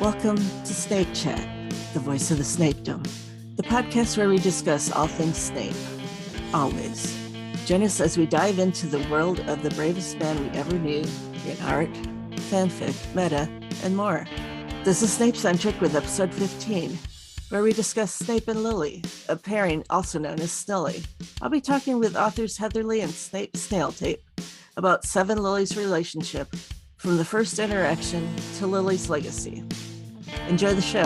Welcome to Snape Chat, the voice of the Snapedom, the podcast where we discuss all things Snape, always. Join us as we dive into the world of the bravest man we ever knew in art, fanfic, meta, and more. This is Snapecentric with episode 15, where we discuss Snape and Lily, a pairing also known as Snily. I'll be talking with authors Heatherlly and Snapesnailtape about Sev and Lily's relationship from the first interaction to Lily's legacy. Enjoy the show.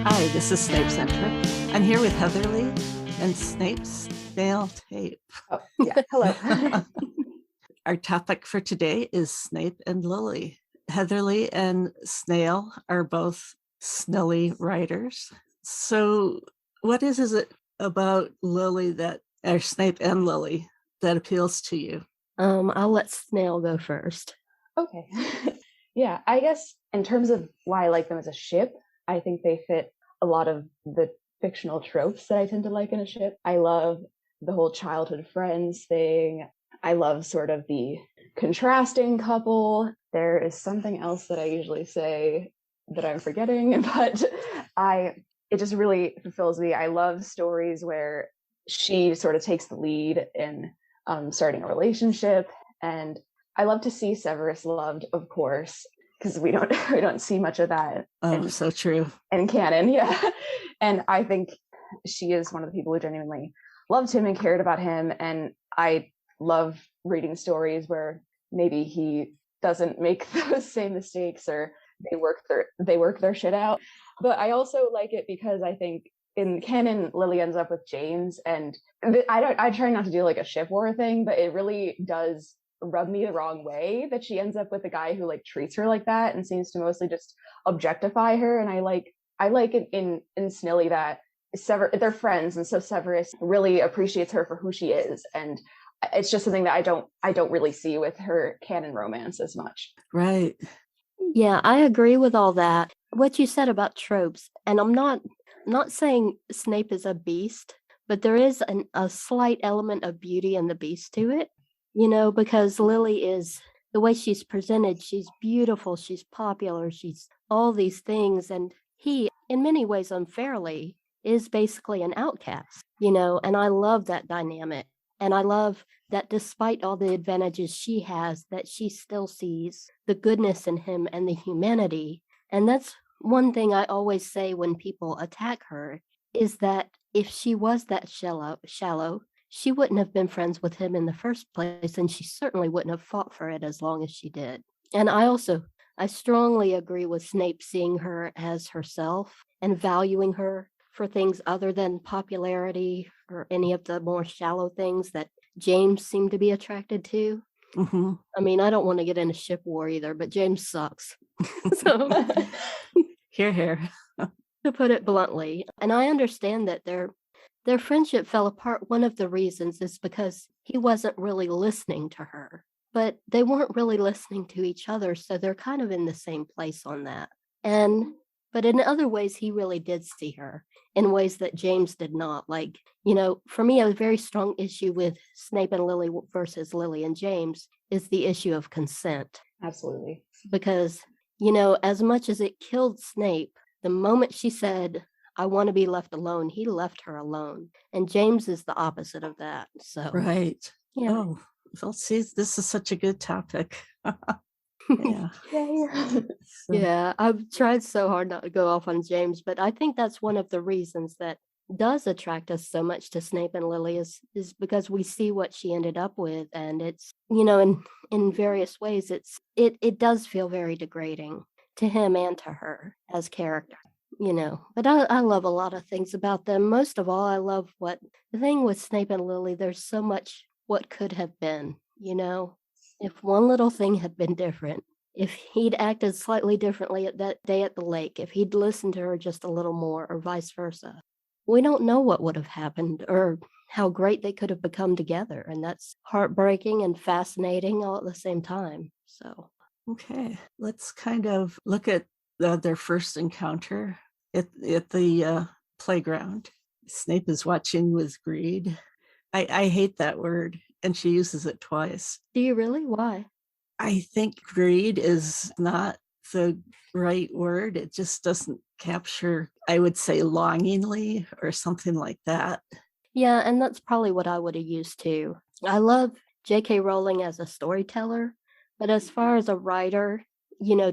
Hi, this is Snapecentric. I'm here with Heatherlly and Snapesnailtape. Oh, yeah. Hello. Our topic for today is Snape and Lily. Heatherlly and Snail are both Snily writers. So what is it about Lily or Snape and Lily that appeals to you? I'll let Snail go first. Okay. Yeah, I guess in terms of why I like them as a ship, I think they fit a lot of the fictional tropes that I tend to like in a ship. I love the whole childhood friends thing. I love sort of the contrasting couple. There is something else that I usually say that I'm forgetting, but it just really fulfills me. I love stories where she sort of takes the lead in starting a relationship, and I love to see Severus loved, of course, because we don't see much of that. So true. In canon, yeah. And I think she is one of the people who genuinely loved him and cared about him. And I love reading stories where maybe he doesn't make those same mistakes, or they work their shit out. But I also like it because I think in canon, Lily ends up with James, and I try not to do like a ship war thing, but it really does rub me the wrong way that she ends up with a guy who like treats her like that and seems to mostly just objectify her. And I like it in Snily that they're friends, and so Severus really appreciates her for who she is, and it's just something that I don't really see with her canon romance as much. Right. Yeah, I agree with all that. What you said about tropes, and I'm not saying Snape is a beast, but there is a slight element of beauty and the beast to it, because Lily is, the way she's presented, she's beautiful, she's popular, she's all these things, and he, in many ways unfairly, is basically an outcast, and I love that dynamic. And I love that despite all the advantages she has, that she still sees the goodness in him and the humanity. And that's one thing I always say when people attack her, is that if she was that shallow, she wouldn't have been friends with him in the first place, and she certainly wouldn't have fought for it as long as she did. And I strongly agree with Snape seeing her as herself and valuing her for things other than popularity or any of the more shallow things that James seemed to be attracted to. Mm-hmm. I mean, I don't want to get into ship war either, but James sucks. So, Here. to put it bluntly. And I understand that their friendship fell apart. One of the reasons is because he wasn't really listening to her, but they weren't really listening to each other. So they're kind of in the same place on that. But in other ways, he really did see her in ways that James did not. Like, for me, a very strong issue with Snape and Lily versus Lily and James is the issue of consent. Absolutely. Because, as much as it killed Snape, the moment she said, "I want to be left alone," he left her alone. And James is the opposite of that. So, Right. Yeah. Oh, well, see, this is such a good topic. Yeah. Yeah, I've tried so hard not to go off on James, but I think that's one of the reasons that does attract us so much to Snape and Lily is because we see what she ended up with, and it's, in various ways, it does feel very degrading to him and to her as character, But I love a lot of things about them. Most of all, I love the thing with Snape and Lily, there's so much what could have been, If one little thing had been different, if he'd acted slightly differently at that day at the lake, if he'd listened to her just a little more, or vice versa, we don't know what would have happened or how great they could have become together. And that's heartbreaking and fascinating all at the same time. So, okay, let's kind of look at their first encounter at the playground. Snape is watching with greed. I hate that word, and she uses it twice. Do you really? Why? I think greed is not the right word. It just doesn't capture, I would say, longingly or something like that. Yeah, and that's probably what I would have used too. I love J.K. Rowling as a storyteller, but as far as a writer,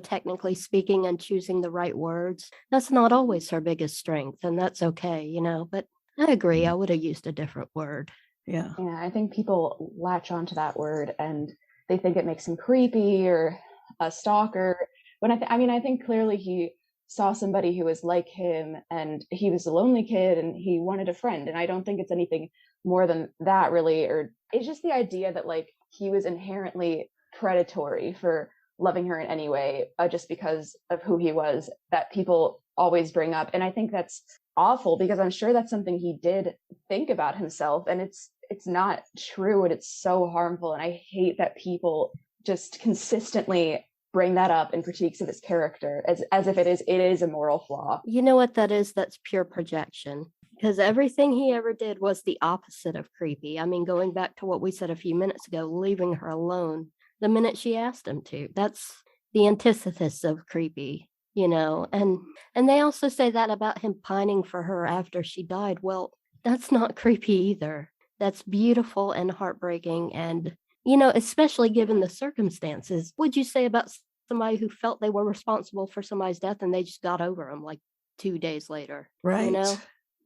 technically speaking and choosing the right words, that's not always her biggest strength, and that's okay, but I agree, I would have used a different word. Yeah. Yeah, I think people latch onto that word and they think it makes him creepy or a stalker. When I think clearly he saw somebody who was like him, and he was a lonely kid and he wanted a friend. And I don't think it's anything more than that, really. Or it's just the idea that like he was inherently predatory for loving her in any way, just because of who he was, that people always bring up. And I think that's awful, because I'm sure that's something he did think about himself, and it's not true, and it's so harmful. And I hate that people just consistently bring that up in critiques of his character as if it is a moral flaw. You know what that is? That's pure projection, because everything he ever did was the opposite of creepy. I mean, going back to what we said a few minutes ago, leaving her alone the minute she asked him to, that's the antithesis of creepy. And they also say that about him pining for her after she died. Well, that's not creepy either. That's beautiful and heartbreaking. And, especially given the circumstances, what'd you say about somebody who felt they were responsible for somebody's death and they just got over him like 2 days later? Right.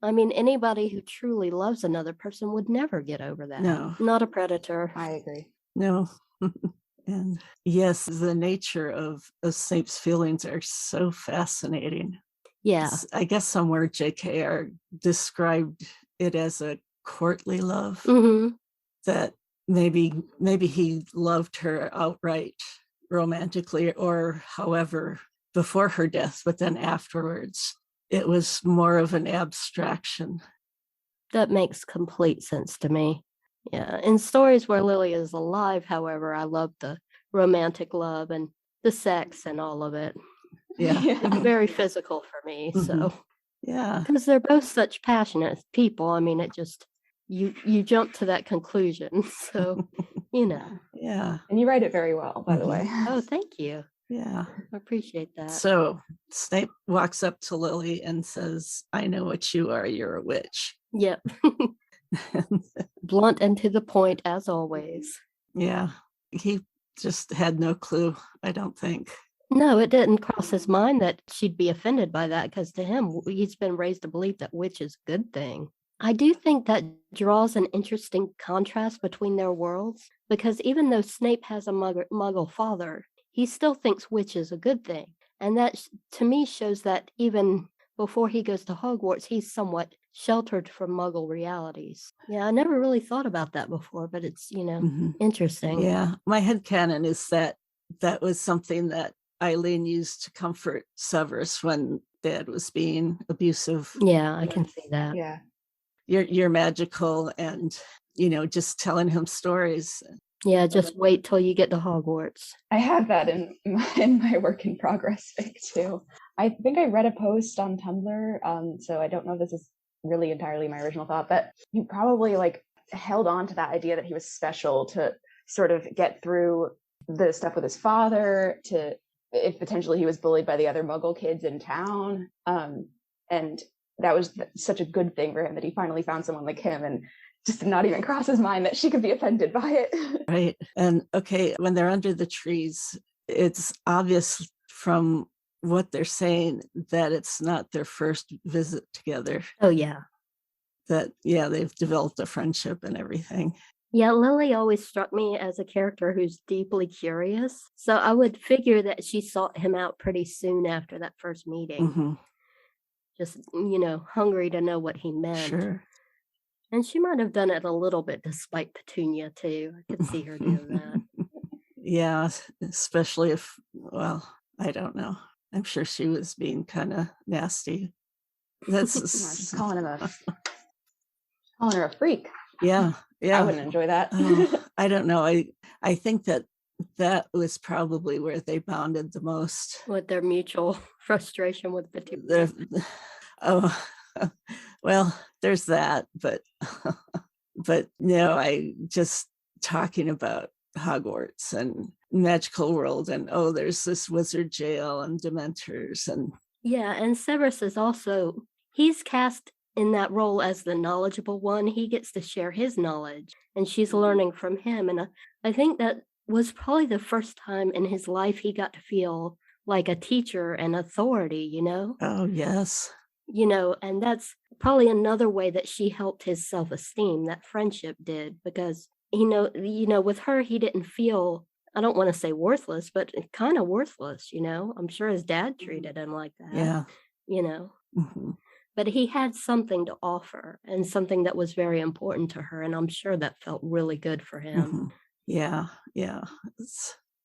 I mean, anybody who truly loves another person would never get over that. No. Not a predator. I agree. No. And yes, the nature of Snape's feelings are so fascinating. Yeah. I guess somewhere JKR described it as a courtly love, that maybe he loved her outright romantically, or however, before her death, but then afterwards it was more of an abstraction. That makes complete sense to me. Yeah. In stories where Lily is alive, however, I love the romantic love and the sex and all of it. Yeah. It's very physical for me. So yeah, because they're both such passionate people. I mean, it just you jump to that conclusion. So, Yeah. And you write it very well, by the way. Oh, thank you. Yeah. I appreciate that. So Snape walks up to Lily and says, "I know what you are. You're a witch." Yep. Blunt and to the point, as always. Yeah. He just had no clue, I don't think. No, it didn't cross his mind that she'd be offended by that, because to him, he's been raised to believe that witch is a good thing. I do think that draws an interesting contrast between their worlds, because even though Snape has a muggle father, he still thinks witch is a good thing. And that, to me, shows that even before he goes to Hogwarts, he's somewhat sheltered from muggle realities. Yeah, I never really thought about that before, but it's, interesting. Yeah, my headcanon is that was something that Eileen used to comfort Severus when Dad was being abusive. Yeah, I can see that. Yeah. You're magical, and just telling him stories. Yeah, just wait till you get to Hogwarts. I have that in my work in progress fic too. I think I read a post on Tumblr, so I don't know if this is really entirely my original thought, but he probably held on to that idea that he was special to sort of get through the stuff with his father, to if potentially he was bullied by the other Muggle kids in town, and that was such a good thing for him that he finally found someone like him, and just did not even cross his mind that she could be offended by it. Right. And okay, when they're under the trees, it's obvious from what they're saying that it's not their first visit together. Oh, yeah. That, they've developed a friendship and everything. Yeah, Lily always struck me as a character who's deeply curious. So I would figure that she sought him out pretty soon after that first meeting. Just, hungry to know what he meant. Sure. And she might have done it a little bit despite Petunia, too. I could see her doing that. Yeah, especially if, I don't know. I'm sure she was being kind of nasty. That's She's calling her a freak. Yeah. I wouldn't enjoy that. I don't know. I think that was probably where they bonded the most. With their mutual frustration with Petunia. Well, there's that, but But no, I just talking about Hogwarts and magical world and there's this wizard jail and dementors and Yeah, and Severus is also, he's cast in that role as the knowledgeable one. He gets to share his knowledge and she's learning from him. And I think that was probably the first time in his life he got to feel like a teacher and authority, you know? Oh, yes. You know, and that's probably another way that she helped his self-esteem, that friendship did, because, you know, with her, he didn't feel, I don't want to say worthless, but kind of worthless, you know? I'm sure his dad treated him like that. Yeah. You know? Mm-hmm. But he had something to offer and something that was very important to her. And I'm sure that felt really good for him. Mm-hmm. Yeah.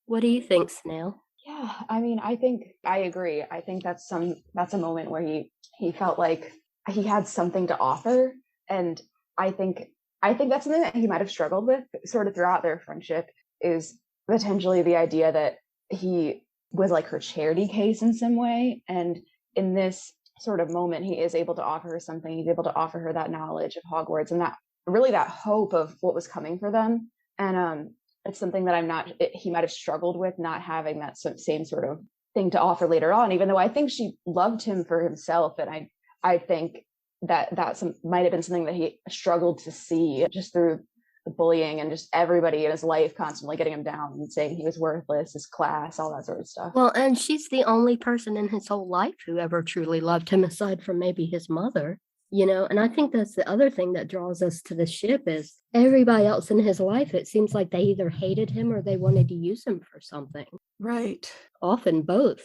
What do you think, Snail? Yeah, I mean, I think I agree. I think that's a moment where he felt like he had something to offer. And I think that's something that he might have struggled with sort of throughout their friendship, is potentially the idea that he was like her charity case in some way. And in this sort of moment, he is able to offer her something. He's able to offer her that knowledge of Hogwarts and that hope of what was coming for them. And it's something that he might have struggled with, not having that same sort of thing to offer later on, even though I think she loved him for himself. And I think that might have been something that he struggled to see just through the bullying and just everybody in his life constantly getting him down and saying he was worthless, his class, all that sort of stuff. Well, and she's the only person in his whole life who ever truly loved him, aside from maybe his mother, you know? And I think that's the other thing that draws us to the ship, is everybody else in his life, it seems like they either hated him or they wanted to use him for something. Right. Often both.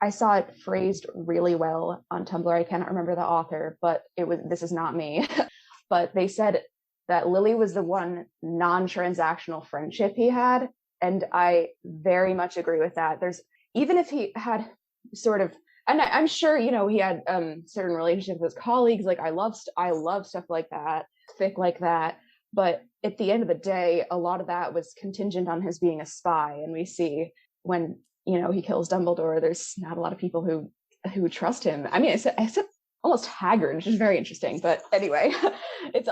I saw it phrased really well on Tumblr. I cannot remember the author, but this is not me. But they said that Lily was the one non-transactional friendship he had. And I very much agree with that. Even if he had sort of, and I'm sure, you know, he had certain relationships with his colleagues. Like I love stuff like that, fic like that. But at the end of the day, a lot of that was contingent on his being a spy. And we see when, you know, he kills Dumbledore, there's not a lot of people who trust him. I mean, it's almost Haggard, which is very interesting. But anyway, it's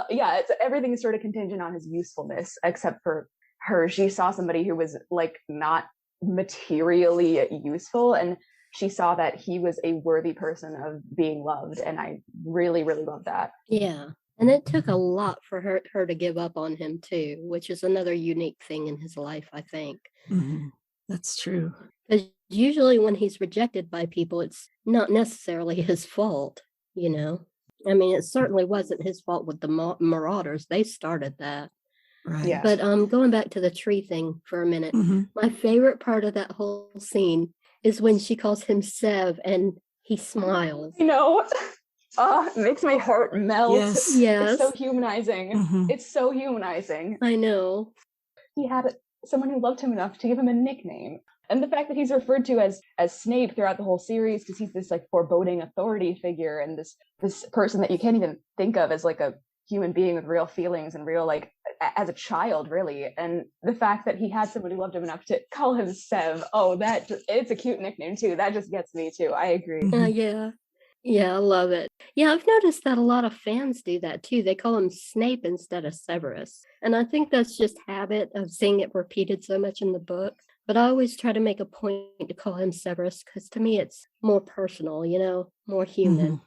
everything is sort of contingent on his usefulness, except for her. She saw somebody who was like not materially useful, and she saw that he was a worthy person of being loved. And I really, really love that. Yeah. And it took a lot for her to give up on him too, which is another unique thing in his life, I think. Mm-hmm. That's true. Because usually when he's rejected by people, it's not necessarily his fault, you know? I mean, it certainly wasn't his fault with the Marauders. They started that. Right. Yeah. But going back to the tree thing for a minute, my favorite part of that whole scene is when she calls him Sev and he smiles. You know, it makes my heart melt. Yes. It's so humanizing. Mm-hmm. It's so humanizing. I know. He had someone who loved him enough to give him a nickname. And the fact that he's referred to as Snape throughout the whole series, because he's this like foreboding authority figure and this person that you can't even think of as like a human being with real feelings and real, like, as a child, really. And the fact that he had someone who loved him enough to call him Sev, it's a cute nickname too. That just gets me too. I agree. Yeah, I love it. Yeah, I've noticed that a lot of fans do that too. They call him Snape instead of Severus. And I think that's just habit of seeing it repeated so much in the book. But I always try to make a point to call him Severus because to me it's more personal, you know, more human.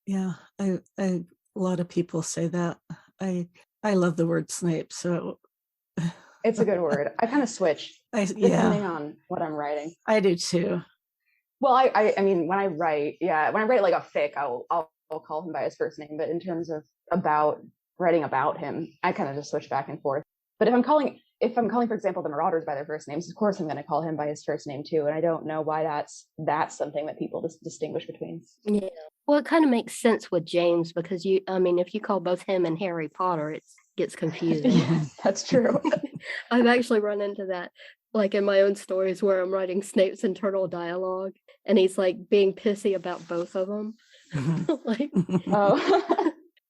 Yeah, a lot of people say that. I love the word Snape, so it's a good word. I kind of switch depending on what I'm writing. I do too. Well, I mean, when I write like a fic, I'll call him by his first name. But in terms of writing about him, I kind of just switch back and forth. But if I'm calling, for example, the Marauders by their first names, of course I'm going to call him by his first name too. And I don't know why that's something that people distinguish between. Yeah. Well, it kind of makes sense with James because if you call both him and Harry Potter, it gets confusing. Yeah, that's true. I've actually run into that, like in my own stories where I'm writing Snape's internal dialogue and he's like being pissy about both of them.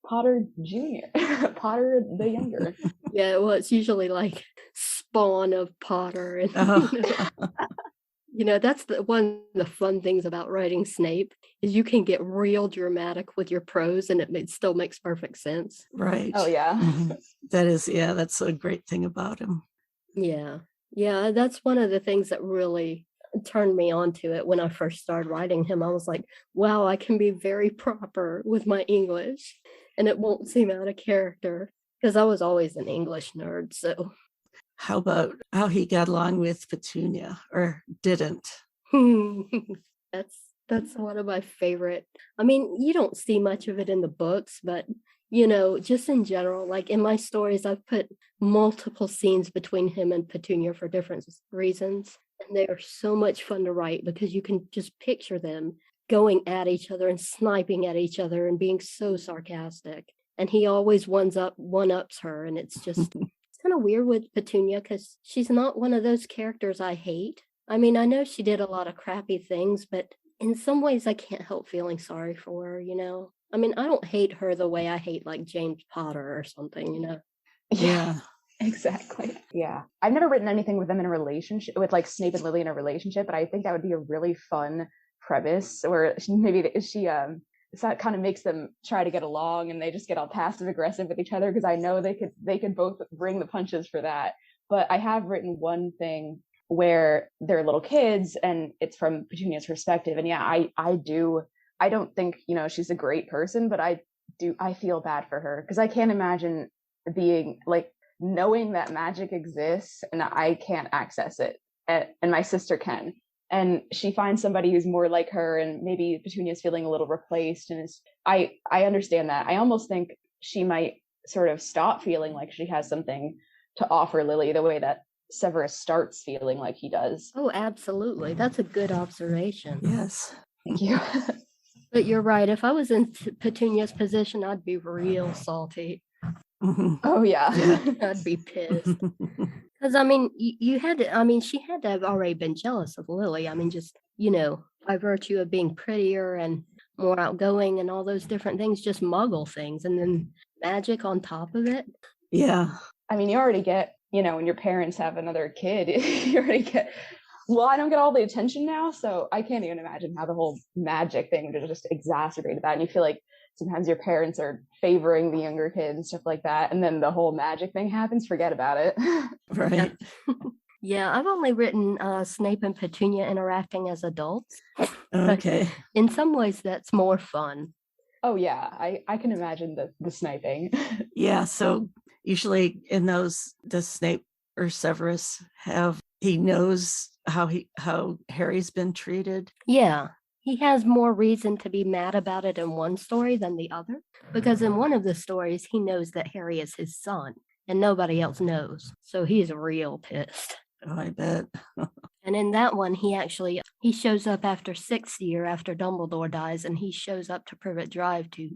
Potter Jr., Potter the Younger. Yeah, well, it's usually like spawn of Potter. And, That's one of the fun things about writing Snape is you can get real dramatic with your prose and it still makes perfect sense. Right. Oh yeah. Mhm. That's a great thing about him. Yeah. Yeah, that's one of the things that really turned me on to it when I first started writing him. I was like, wow, I can be very proper with my English and it won't seem out of character because I was always an English nerd. So How about how he got along with Petunia or didn't? that's one of my favorite. I mean, you don't see much of it in the books, but just in general, like in my stories, I've put multiple scenes between him and Petunia for different reasons. And they are so much fun to write because you can just picture them going at each other and sniping at each other and being so sarcastic. And he always one-ups her. And it's just it's kind of weird with Petunia because she's not one of those characters I hate. I mean, I know she did a lot of crappy things, but in some ways I can't help feeling sorry for her, I mean, I don't hate her the way I hate like James Potter or something. Yeah. Exactly. Yeah. I've never written anything with them in a relationship, with like Snape and Lily in a relationship, but I think that would be a really fun premise where that kind of makes them try to get along and they just get all passive aggressive with each other because I know they could both bring the punches for that. But I have written one thing where they're little kids and it's from Petunia's perspective. And yeah, I don't think, she's a great person, but I feel bad for her because I can't imagine being like knowing that magic exists and I can't access it and my sister can. And she finds somebody who's more like her and maybe Petunia's feeling a little replaced. And I understand that. I almost think she might sort of stop feeling like she has something to offer Lily the way that Severus starts feeling like he does. Oh, absolutely. That's a good observation. Yes. Thank you. But you're right. If I was in Petunia's position, I'd be real salty. Mhm. Oh yeah. I'd be pissed. Because I mean, she had to have already been jealous of Lily. I mean, just, by virtue of being prettier and more outgoing and all those different things, just muggle things. And then magic on top of it. Yeah. I mean, you already get, when your parents have another kid, you already get, well, I don't get all the attention now, so I can't even imagine how the whole magic thing would have just exacerbated that. And you feel like sometimes your parents are favoring the younger kids and stuff like that, and then the whole magic thing happens, forget about it. Right. Yeah, I've only written Snape and Petunia interacting as adults. Okay. In some ways, that's more fun. Oh yeah, I can imagine the sniping. Yeah, so usually in those, does Snape or Severus he knows how Harry's been treated? Yeah, he has more reason to be mad about it in one story than the other, because in one of the stories, he knows that Harry is his son and nobody else knows. So he's real pissed. Oh, I bet. And in that one, he shows up after 6th year after Dumbledore dies, and he shows up to Privet Drive to,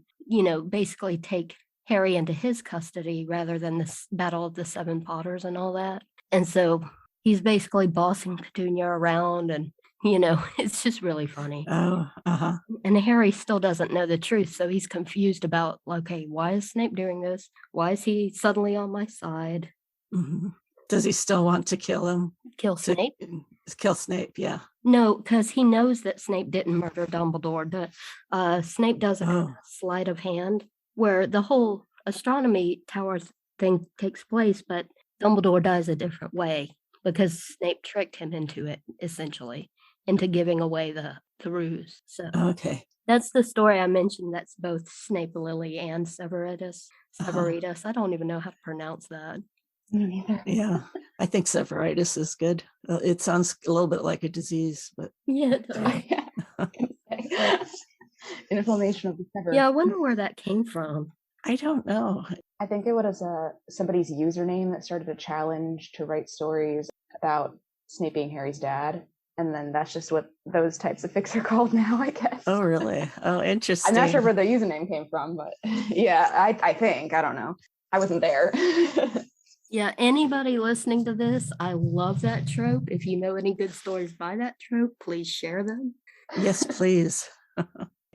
basically take Harry into his custody rather than the Battle of the Seven Potters and all that. And so he's basically bossing Petunia around and, it's just really funny. Oh, uh-huh. And Harry still doesn't know the truth, so he's confused about, okay, why is Snape doing this? Why is he suddenly on my side? Mm-hmm. Does he still want to kill him? Kill Snape? Kill Snape, yeah. No, because he knows that Snape didn't murder Dumbledore. Snape does a sleight of hand where the whole astronomy tower thing takes place, but Dumbledore does a different way because Snape tricked him into it, essentially, into giving away the ruse. So okay. That's the story I mentioned. That's both Snape, Lily, and Severitas. Severitas. I don't even know how to pronounce that. Me neither. Yeah, I think Severitis is good. It sounds a little bit like a disease, but yeah, it does. Inflammation of the sever. Yeah, I wonder where that came from. I don't know. I think it was somebody's username that started a challenge to write stories about Snape being Harry's dad. And then that's just what those types of fics are called now, I guess. Oh, really? Oh, interesting. I'm not sure where the username came from, but yeah, I think. I don't know. I wasn't there. Yeah, anybody listening to this, I love that trope. If you know any good stories by that trope, please share them. Yes, please.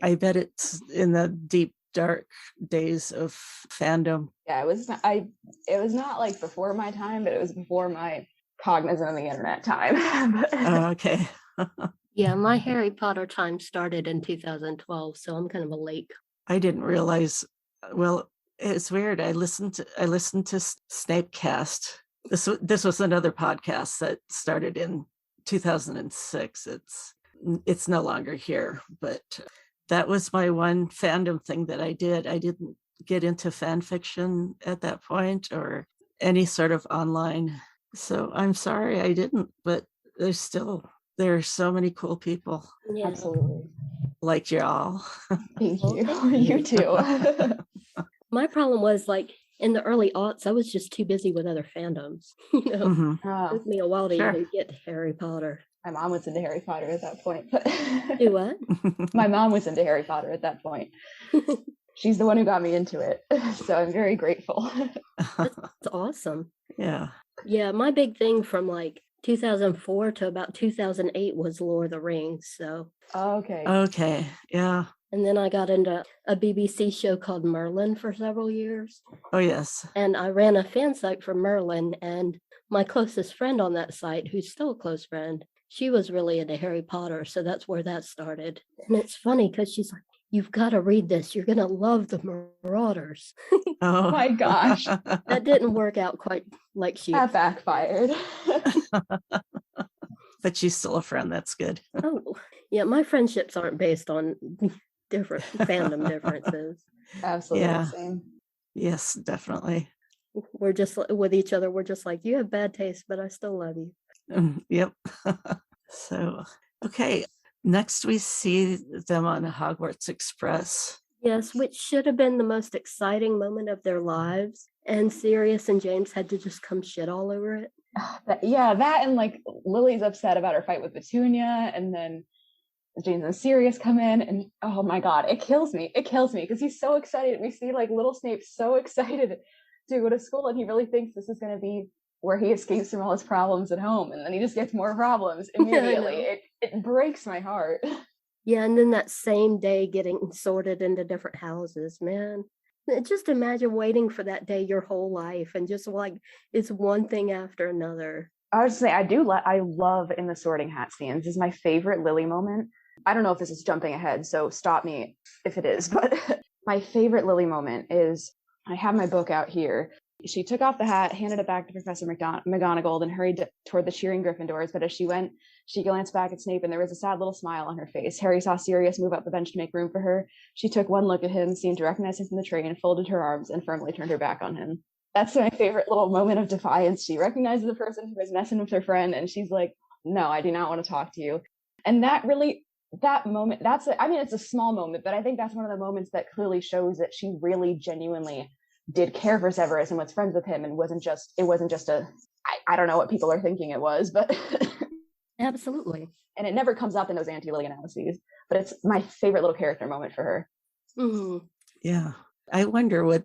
I bet it's in the deep, dark days of fandom. Yeah, it was not like before my time, but it was before my cognizant of the internet time. Oh, okay. Yeah, my Harry Potter time started in 2012, so I'm kind of a late. I didn't realize. Well, it's weird. I listened to Snapecast. This was another podcast that started in 2006. It's no longer here, but that was my one fandom thing that I did. I didn't get into fan fiction at that point or any sort of online. So I'm sorry I didn't, but there are so many cool people Yeah. Absolutely. like y'all. Thank Well, you. thank You too. My problem was like in the early aughts, I was just too busy with other fandoms. You know, Mhm. Oh, it took me a while to Sure. even get to Harry Potter. my mom was into Harry Potter at that point. But Do what? my mom was into Harry Potter at that point. She's the one who got me into it. So I'm very grateful. It's awesome. Yeah. Yeah, my big thing from like 2004 to about 2008 was Lord of the Rings. So, Okay. Okay. Yeah. and then I got into a BBC show called Merlin for several years. Oh, yes. And I ran a fan site for Merlin, and my closest friend on that site, who's still a close friend, she was really into Harry Potter. So that's where that started. And it's funny because she's like, you've got to read this. You're going to love the Marauders. Oh my gosh. That didn't work out quite like she. That backfired. But she's still a friend. That's good. Oh, yeah. My friendships aren't based on different fandom differences. Absolutely Yeah. the same. Yes, definitely. We're just with each other. We're just like, you have bad taste, but I still love you. Yep. So, okay. Next, we see them on Hogwarts Express. Yes, which should have been the most exciting moment of their lives. And Sirius and James had to just come shit all over it. That and like Lily's upset about her fight with Petunia, and then James and Sirius come in, and oh my god, it kills me because he's so excited. We see like little Snape so excited to go to school, and he really thinks this is going to be where he escapes from all his problems at home, and then he just gets more problems immediately. It breaks my heart. Yeah, and then that same day getting sorted into different houses, man. Just imagine waiting for that day your whole life, and just like it's one thing after another. I would say I love in the sorting hat scenes. This is my favorite Lily moment. I don't know if this is jumping ahead, so stop me if it is, but my favorite Lily moment is, I have my book out here. She took off the hat, handed it back to Professor McGonagall, and hurried toward the cheering Gryffindors. But as she went, she glanced back at Snape, and there was a sad little smile on her face. Harry saw Sirius move up the bench to make room for her. She took one look at him, seemed to recognize him from the train, folded her arms, and firmly turned her back on him. That's my favorite little moment of defiance. She recognizes the person who was messing with her friend, and she's like, no, I do not want to talk to you. And that moment, it's a small moment, but I think that's one of the moments that clearly shows that she really genuinely did care for Severus and was friends with him, and it wasn't just I don't know what people are thinking it was, but Absolutely. And it never comes up in those anti-Lily analyses, but it's my favorite little character moment for her. Mm-hmm. Yeah. I wonder what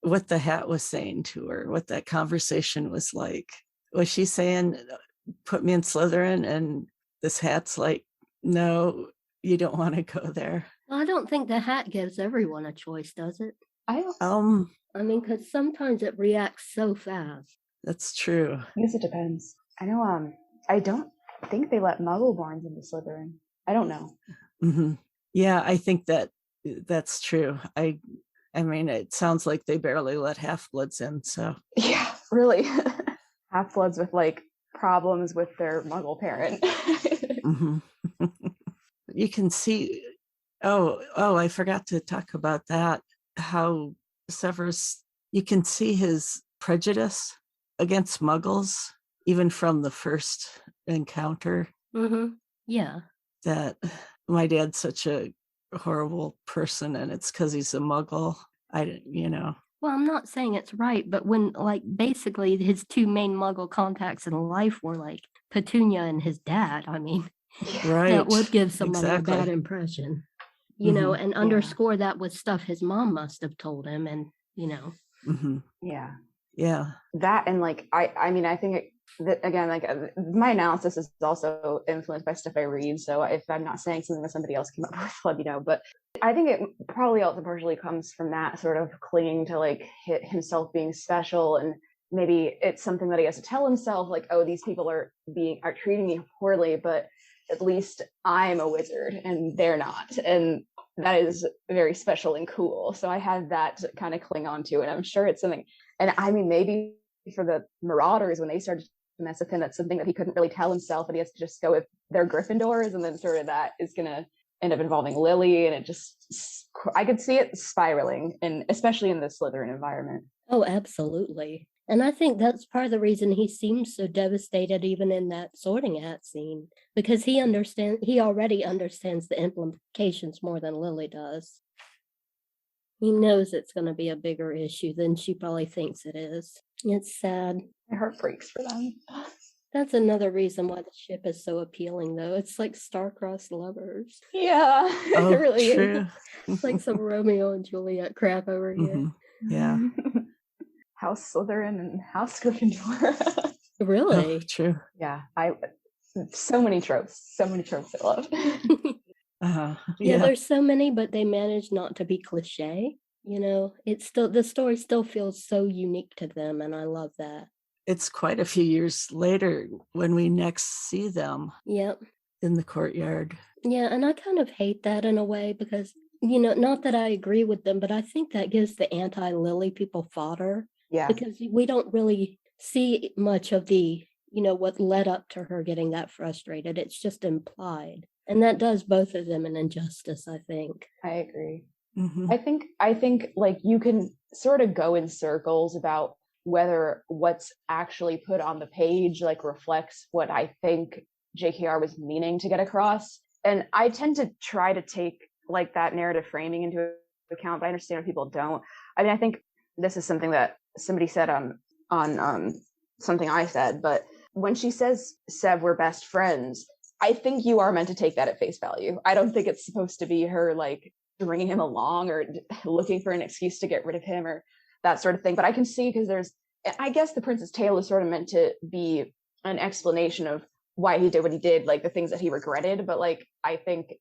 what the hat was saying to her, what that conversation was like. Was she saying, put me in Slytherin? And this hat's like, no, you don't want to go there. Well, I don't think the hat gives everyone a choice, does it? I mean, because sometimes it reacts so fast. That's true. I guess it depends. I know, I don't think they let Muggleborns into Slytherin. I don't know. Mm-hmm. Yeah, I think that's true. I mean, it sounds like they barely let half-bloods in, so. Yeah, really. Half-bloods with, like, problems with their Muggle parent. Mm-hmm. You can see, I forgot to talk about that, how Severus, you can see his prejudice against Muggles, even from the first encounter. Mm-hmm. Yeah. That my dad's such a horrible person, and it's because he's a Muggle. Well, I'm not saying it's right, but when like basically his two main Muggle contacts in life were like Petunia and his dad, I mean, right, that would give somebody exactly. a bad impression, you know, and underscore that with stuff his mom must have told him, and Mm-hmm. Yeah. That, and like I mean, I think that again, like my analysis is also influenced by stuff I read. So if I'm not saying something that somebody else came up with, let me know. But I think it probably also partially comes from that sort of clinging to like himself being special, and maybe it's something that he has to tell himself, like, oh, these people are treating me poorly, but at least I'm a wizard and they're not. And that is very special and cool. So I had that to kind of cling on to, and I'm sure it's something, and I mean, maybe for the Marauders, when they started to mess with him, that's something that he couldn't really tell himself, and he has to just go with their Gryffindors, and then sort of that is going to end up involving Lily, and it just, I could see it spiraling, and especially in the Slytherin environment. Oh, absolutely. And I think that's part of the reason he seems so devastated even in that sorting hat scene, because he already understands the implications more than Lily does. He knows it's going to be a bigger issue than she probably thinks it is. It's sad. My heart breaks for them. That's another reason why the ship is so appealing, though. It's like star-crossed lovers. Yeah, Oh, it really true. is. It's like some Romeo and Juliet crap over here. Mm-hmm. Yeah. House Slytherin and House Gryffindor. Really? Oh, true. Yeah, so many tropes I love. Yeah, there's so many, but they manage not to be cliche. You know, it's still, the story still feels so unique to them, and I love that. It's quite a few years later when we next see them. Yep. In the courtyard. Yeah, and I kind of hate that in a way because, you know, not that I agree with them, but I think that gives the anti-Lily people fodder. Yeah. Because we don't really see much of the, you know, what led up to her getting that frustrated. It's just implied. And that does both of them an injustice, I think. I agree. Mm-hmm. I think like you can sort of go in circles about whether what's actually put on the page like reflects what I think JKR was meaning to get across. And I tend to try to take like that narrative framing into account, but I understand if people don't. I mean, I think this is something that somebody said on something I said, but when she says, Sev, we're best friends, I think you are meant to take that at face value. I don't think it's supposed to be her like bringing him along or looking for an excuse to get rid of him or that sort of thing. But I can see, because I guess the Prince's Tale is sort of meant to be an explanation of why he did what he did, like the things that he regretted. But like, I think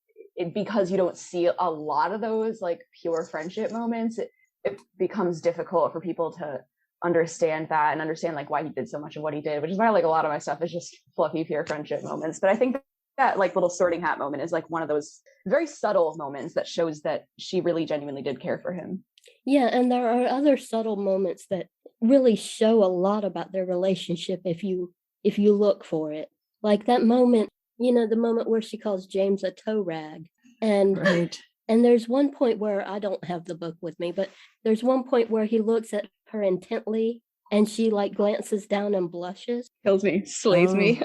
because you don't see a lot of those like pure friendship moments, it becomes difficult for people to understand that and understand like why he did so much of what he did, which is why like a lot of my stuff is just fluffy pure friendship moments. But I think that like little sorting hat moment is like one of those very subtle moments that shows that she really genuinely did care for him. Yeah, and there are other subtle moments that really show a lot about their relationship if you look for it. Like that moment, you know, the moment where she calls James a toe rag. And right. And there's one point where, I don't have the book with me, but there's one point where he looks at her intently and she like glances down and blushes. Kills me, slays me.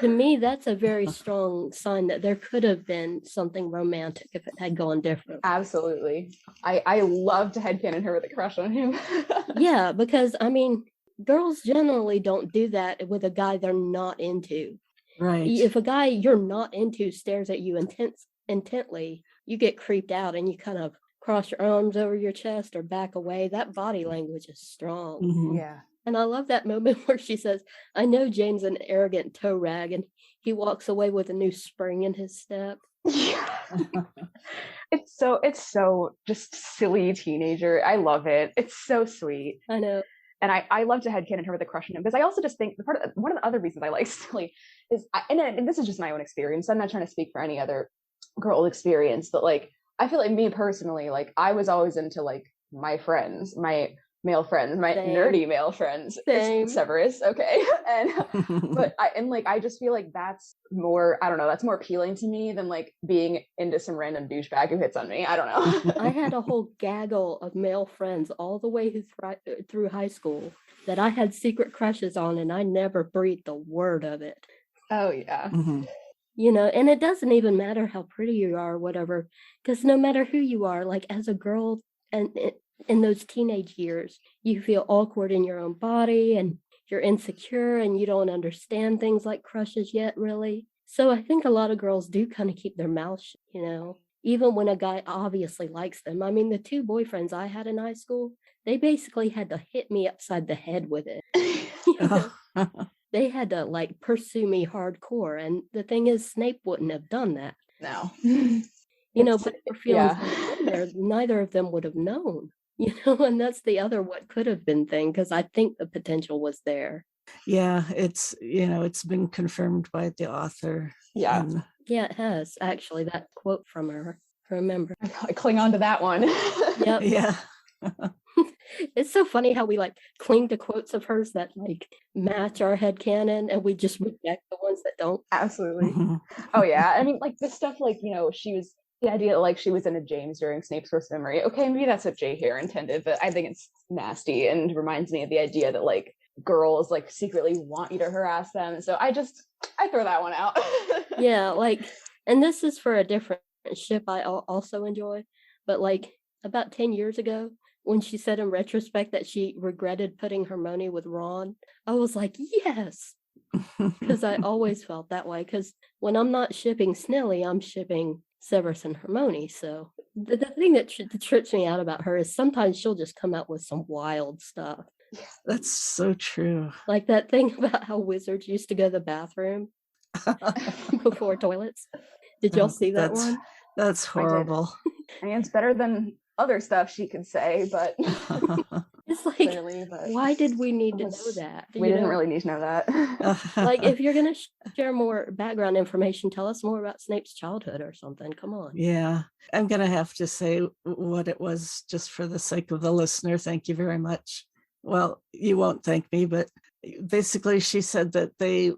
To me, that's a very strong sign that there could have been something romantic if it had gone different. Absolutely. I love to headcanon her with a crush on him. Yeah, because I mean, girls generally don't do that with a guy they're not into. Right. If a guy you're not into stares at you intently, you get creeped out and you kind of cross your arms over your chest or back away. That body language is strong. Mm-hmm. Yeah. And I love that moment where she says, I know James an arrogant toe rag, and he walks away with a new spring in his step. Yeah. It's so just silly teenager. I love it. It's so sweet. I know. And I love to headcanon her with a crush on him, because I also just think one of the other reasons I like Snily is, and this is just my own experience, I'm not trying to speak for any other girl experience, but like, I feel like me personally, like I was always into like my friends, my male friends, my Same. nerdy male friends. Same. Severus, okay. But I just feel like that's more, I don't know, that's more appealing to me than like being into some random douchebag who hits on me. I don't know. I had a whole gaggle of male friends all the way through high school that I had secret crushes on, and I never breathed a word of it. Oh yeah. Mm-hmm. You know, and it doesn't even matter how pretty you are or whatever, because no matter who you are, like as a girl and in those teenage years, you feel awkward in your own body and you're insecure and you don't understand things like crushes yet, really. So I think a lot of girls do kind of keep their mouth shut, you know, even when a guy obviously likes them. I mean, the two boyfriends I had in high school, they basically had to hit me upside the head with it. You know? They had to like pursue me hardcore. And the thing is, Snape wouldn't have done that. No. You know, but for feelings Yeah. there, neither of them would have known. And that's the other what could have been thing, because I think the potential was there. Yeah, it's been confirmed by the author. Yeah. And Yeah, it has actually, that quote from her. Remember. I cling on to that one. Yep. yeah. It's so funny how we like cling to quotes of hers that like match our headcanon, and we just reject the ones that don't. Absolutely. Mhm. Oh yeah. I mean, like the stuff like, she was the idea like she was in a James during Snape's first memory. Okay, maybe that's what J. Hare intended, but I think it's nasty and reminds me of the idea that like girls like secretly want you to harass them. So I throw that one out. Yeah, like, and this is for a different ship I also enjoy, but like about 10 years ago, when she said in retrospect that she regretted putting Hermione with Ron, I was like, yes, because I always felt that way. Because when I'm not shipping Snily, I'm shipping Severus and Hermione. So the thing that trips me out about her is sometimes she'll just come out with some wild stuff. That's so true. Like that thing about how wizards used to go to the bathroom before toilets. Did y'all see that one? That's horrible. I mean, it's better than other stuff she could say, but it's like, clearly, but why did we need to know that? We didn't really need to know that. Like, if you're going to share more background information, tell us more about Snape's childhood or something. Come on. Yeah, I'm going to have to say what it was just for the sake of the listener. Thank you very much. Well, you won't thank me, but basically she said that they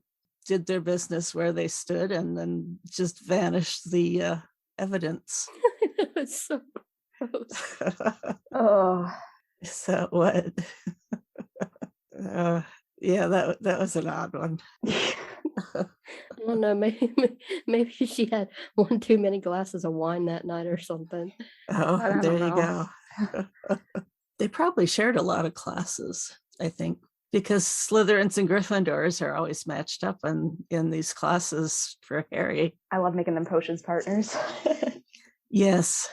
did their business where they stood and then just vanished the evidence. It's so gross. Oh, So what? Yeah, that was an odd one. I don't know. Maybe she had one too many glasses of wine that night or something. Oh, there you go. They probably shared a lot of classes, I think, because Slytherins and Gryffindors are always matched up in these classes for Harry. I love making them potions partners. Yes.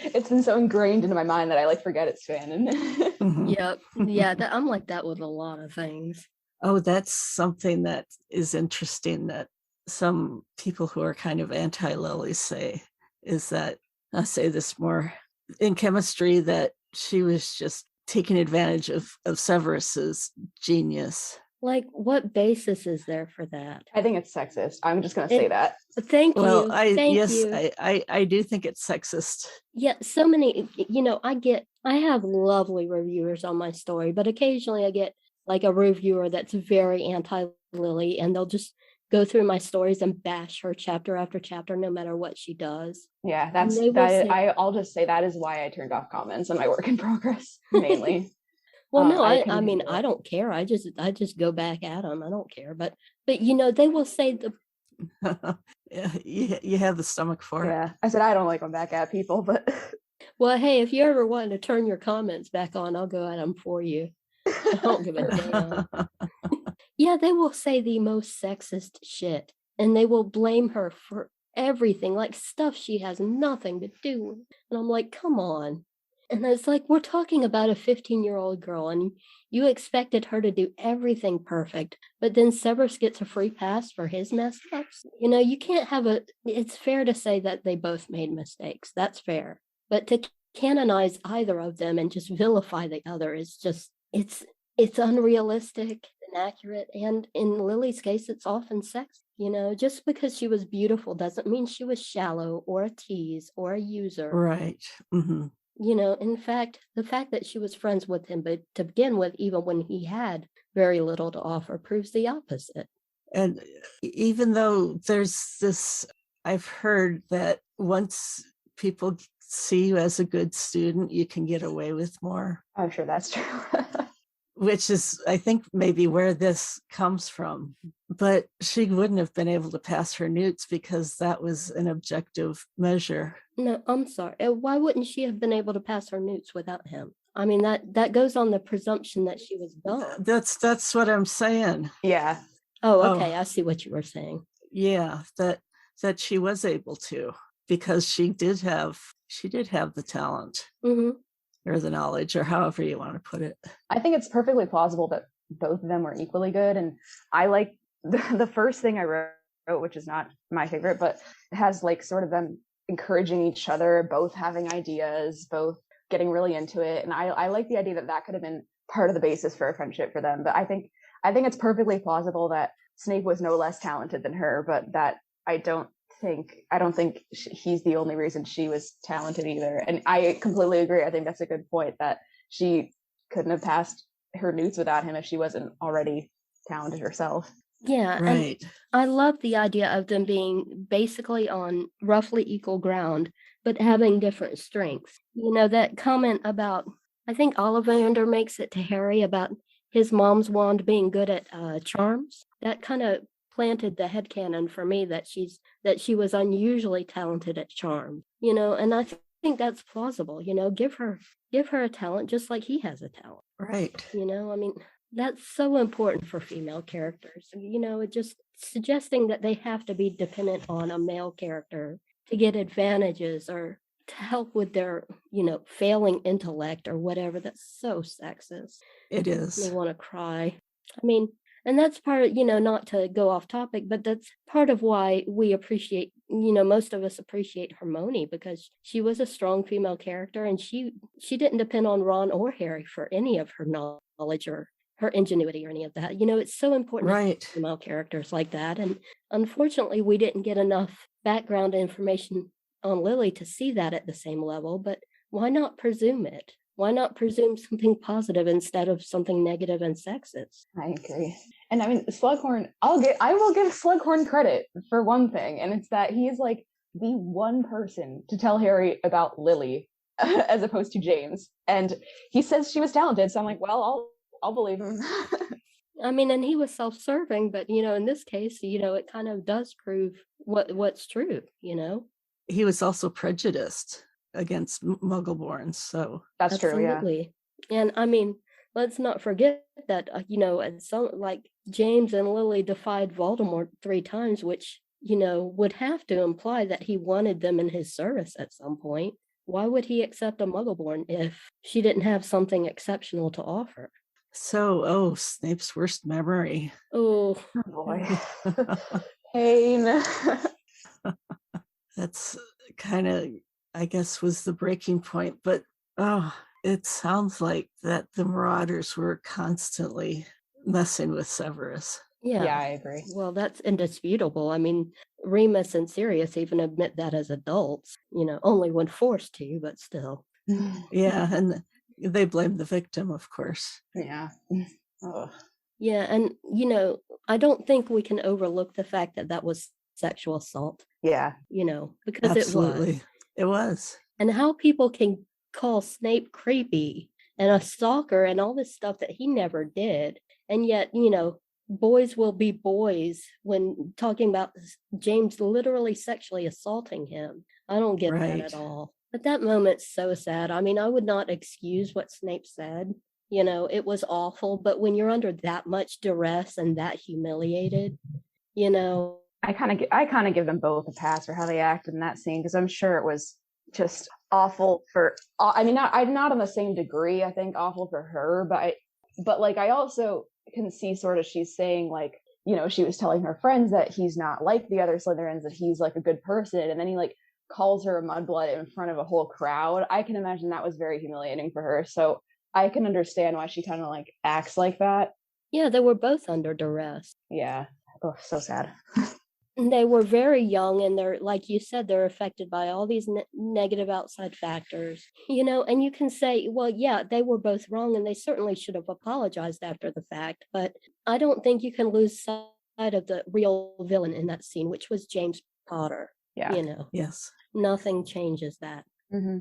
It's been so ingrained into my mind that I like forget it's canon. Mm-hmm. Yep. Yeah, I'm like that with a lot of things. Oh, that's something that is interesting that some people who are kind of anti-Lily say, is that, I'll say this more, in chemistry, that she was just taking advantage of Severus's genius. Like, what basis is there for that? I think it's sexist. I'm just going to say that. Thank you. Well, Thank you. I do think it's sexist. Yeah, so many, I have lovely reviewers on my story, but occasionally I get like a reviewer that's very anti-Lily, and they'll just go through my stories and bash her chapter after chapter, no matter what she does. Yeah, I'll just say that is why I turned off comments on my work in progress, mainly. Well, no, I mean, I don't care. I just go back at them. I don't care. But they will say Yeah, you have the stomach for it. Yeah, I said I don't like going back at people, but well, hey, if you ever want to turn your comments back on, I'll go at them for you. I don't give a damn. Yeah, they will say the most sexist shit, and they will blame her for everything, like stuff she has nothing to do with. And I'm like, come on. And it's like, we're talking about a 15-year-old girl, and you expected her to do everything perfect, but then Severus gets a free pass for his mess ups. You can't have it's fair to say that they both made mistakes. That's fair. But to canonize either of them and just vilify the other is just, it's unrealistic, inaccurate, and in Lily's case, it's often sex. Just because she was beautiful doesn't mean she was shallow or a tease or a user. Right. Mm-hmm. In fact, the fact that she was friends with him, but to begin with, even when he had very little to offer, proves the opposite. And even though there's this, I've heard that once people see you as a good student, you can get away with more. I'm sure that's true. Which is, I think, maybe where this comes from. But she wouldn't have been able to pass her newts because that was an objective measure. No, I'm sorry. Why wouldn't she have been able to pass her newts without him? I mean, that goes on the presumption that she was dumb. That's what I'm saying. Yeah. Oh, okay. I see what you were saying. Yeah, that she was able to, because she did have the talent. Mm-hmm. Or the knowledge, or however you want to put it. I think it's perfectly plausible that both of them were equally good. And I like the first thing I wrote, which is not my favorite, but it has like sort of them encouraging each other, both having ideas, both getting really into it. And I like the idea that that could have been part of the basis for a friendship for them. But I think it's perfectly plausible that Snape was no less talented than her, but that I don't think he's the only reason she was talented either. And I completely agree. I think that's a good point, that she couldn't have passed her newts without him if she wasn't already talented herself. Yeah, Right. and I love the idea of them being basically on roughly equal ground, but having different strengths. You know, that comment about, I think Ollivander makes it to Harry about his mom's wand being good at charms. That kind of planted the headcanon for me that she was unusually talented at charm. You know, and I think that's plausible. You know, give her a talent just like he has a talent. Right. You know, I mean, that's so important for female characters. You know, it just suggesting that they have to be dependent on a male character to get advantages or to help with their, you know, failing intellect or whatever. That's so sexist. It is. They want to cry. I mean, and that's part of, you know, not to go off topic, but that's part of why we appreciate, you know, most of us appreciate Hermione, because she was a strong female character and she didn't depend on Ron or Harry for any of her knowledge or her ingenuity or any of that. You know, it's so important Right. to have female characters like that. And unfortunately, we didn't get enough background information on Lily to see that at the same level, but why not presume it? Why not presume something positive instead of something negative and sexist? I agree. And I mean, Slughorn, I will give Slughorn credit for one thing, and it's that he is like the one person to tell Harry about Lily as opposed to James. And he says she was talented, so I'm like, well, I'll believe him. I mean, and he was self-serving, but you know, in this case, you know, it kind of does prove what's true, you know. He was also prejudiced against Muggleborns, so That's Absolutely. true. And I mean, let's not forget that you know, and some like James and Lily defied Voldemort 3 times, which, you know, would have to imply that he wanted them in his service at some point. Why would he accept a Muggleborn if she didn't have something exceptional to offer? So, Snape's worst memory. Oh, Oh boy. Pain. That's kind of, I guess, was the breaking point. But, it sounds like that the Marauders were constantly messing with Severus. yeah. I agree. Well, that's indisputable. I mean, Remus and Sirius even admit that as adults, you know, only when forced to, but still. Yeah, and they blame the victim, of course. Yeah. Oh. Yeah, and, you know, I don't think we can overlook the fact that that was sexual assault, Yeah. you know, because Absolutely. It was. And how people can call Snape creepy and a stalker and all this stuff that he never did. And yet, you know, boys will be boys when talking about James literally sexually assaulting him. I don't get that Right. at all. But that moment's so sad. I mean, I would not excuse what Snape said. You know, it was awful. But when you're under that much duress and that humiliated, you know, I kind of give them both a pass for how they acted in that scene, because I'm sure it was just awful for. I mean, not on the same degree. I think awful for her, but like I also can see sort of she's saying, like, you know, she was telling her friends that he's not like the other Slytherins, that he's like a good person, and then he like calls her a mudblood in front of a whole crowd. I can imagine that was very humiliating for her. So I can understand why she kind of like acts like that. yeah, they were both under duress. Yeah. Oh, so sad. And they were very young, and they're, like you said, they're affected by all these negative outside factors, you know. And you can say, well, yeah, they were both wrong, and they certainly should have apologized after the fact. But I don't think you can lose sight of the real villain in that scene, which was James Potter. Yeah. You know, Yes. nothing changes that. Mm-hmm.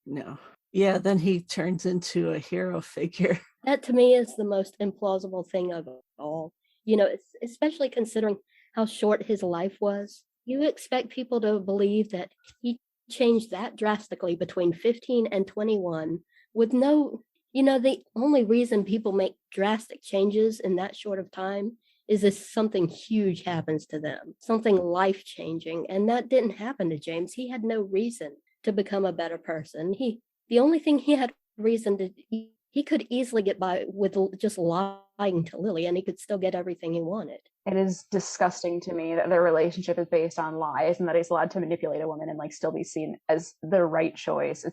No. Yeah, then he turns into a hero figure. That to me is the most implausible thing of all. You know, especially considering how short his life was. You expect people to believe that he changed that drastically between 15 and 21 with no, you know, the only reason people make drastic changes in that short of time is if something huge happens to them, something life-changing. And that didn't happen to James. He had no reason to become a better person. The only thing he had reason to, he could easily get by with just lying to Lily, and he could still get everything he wanted. It is disgusting to me that their relationship is based on lies, and that he's allowed to manipulate a woman and like still be seen as the right choice.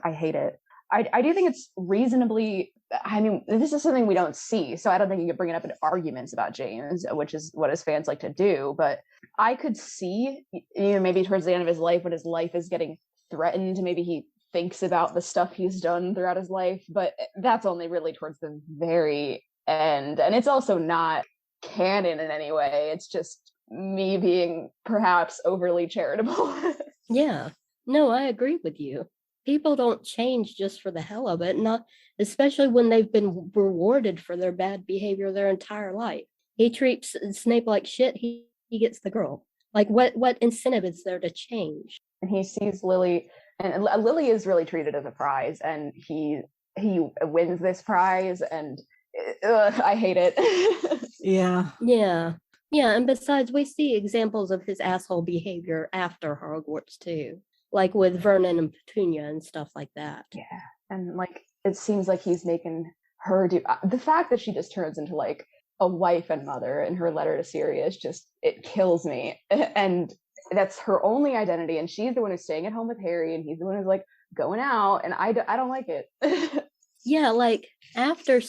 I hate it. I do think it's reasonably, I mean, this is something we don't see, so I don't think you could bring it up in arguments about James, which is what his fans like to do. But I could see, maybe towards the end of his life, when his life is getting threatened, maybe he thinks about the stuff he's done throughout his life, but that's only really towards the very end. And it's also not canon in any way. It's just me being perhaps overly charitable. Yeah. No, I agree with you. People don't change just for the hell of it, not especially when they've been rewarded for their bad behavior their entire life. He treats Snape like shit, he gets the girl. Like what incentive is there to change? And he sees Lily, and Lily is really treated as a prize, and he wins this prize, and I hate it. Yeah. Yeah, and besides, we see examples of his asshole behavior after Hogwarts too, like with Vernon and Petunia and stuff like that. Yeah, and like it seems like he's making her do the fact that she just turns into like a wife and mother in her letter to Sirius, just it kills me. And that's her only identity, and she's the one who's staying at home with Harry, and he's the one who's like going out, and I don't like it. Yeah, like after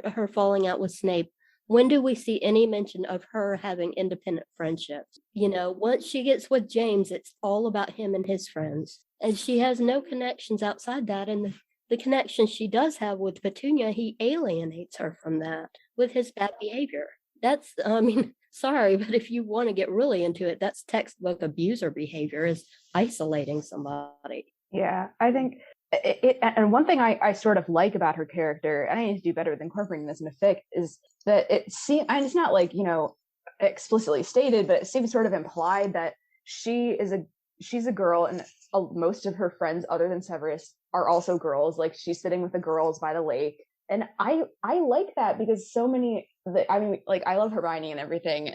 her falling out with Snape, when do we see any mention of her having independent friendships? Once she gets with James, it's all about him and his friends. And she has no connections outside that. And the connection she does have with Petunia, he alienates her from that with his bad behavior. That's, sorry, but if you want to get really into it, that's textbook abuser behavior, is isolating somebody. Yeah, I think and one thing I sort of like about her character, and I need to do better with incorporating this in a fic, is that it seems, and it's not like, explicitly stated, but it seems sort of implied that she's a girl, and most of her friends other than Severus are also girls. Like she's sitting with the girls by the lake, and I like that, because so many, I love Hermione and everything,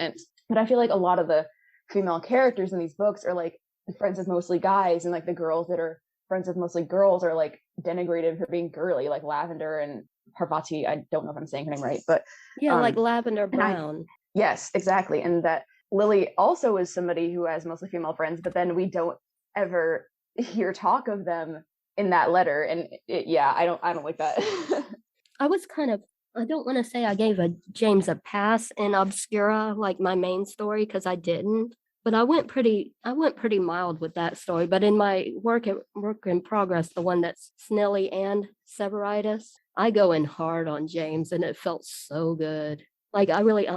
but I feel like a lot of the female characters in these books are like friends with mostly guys, and like the girls that are friends with mostly girls are like denigrated for being girly, like Lavender and Parvati. I don't know if I'm saying her name right, but yeah, like Lavender Brown. Yes, exactly. And that Lily also is somebody who has mostly female friends, but then we don't ever hear talk of them in that letter. And I don't like that. I don't want to say I gave James a pass in Obscura, like my main story, because I didn't. But I went pretty mild with that story. But in my work in progress, the one that's Snily and Severitis, I go in hard on James, and it felt so good. Like I really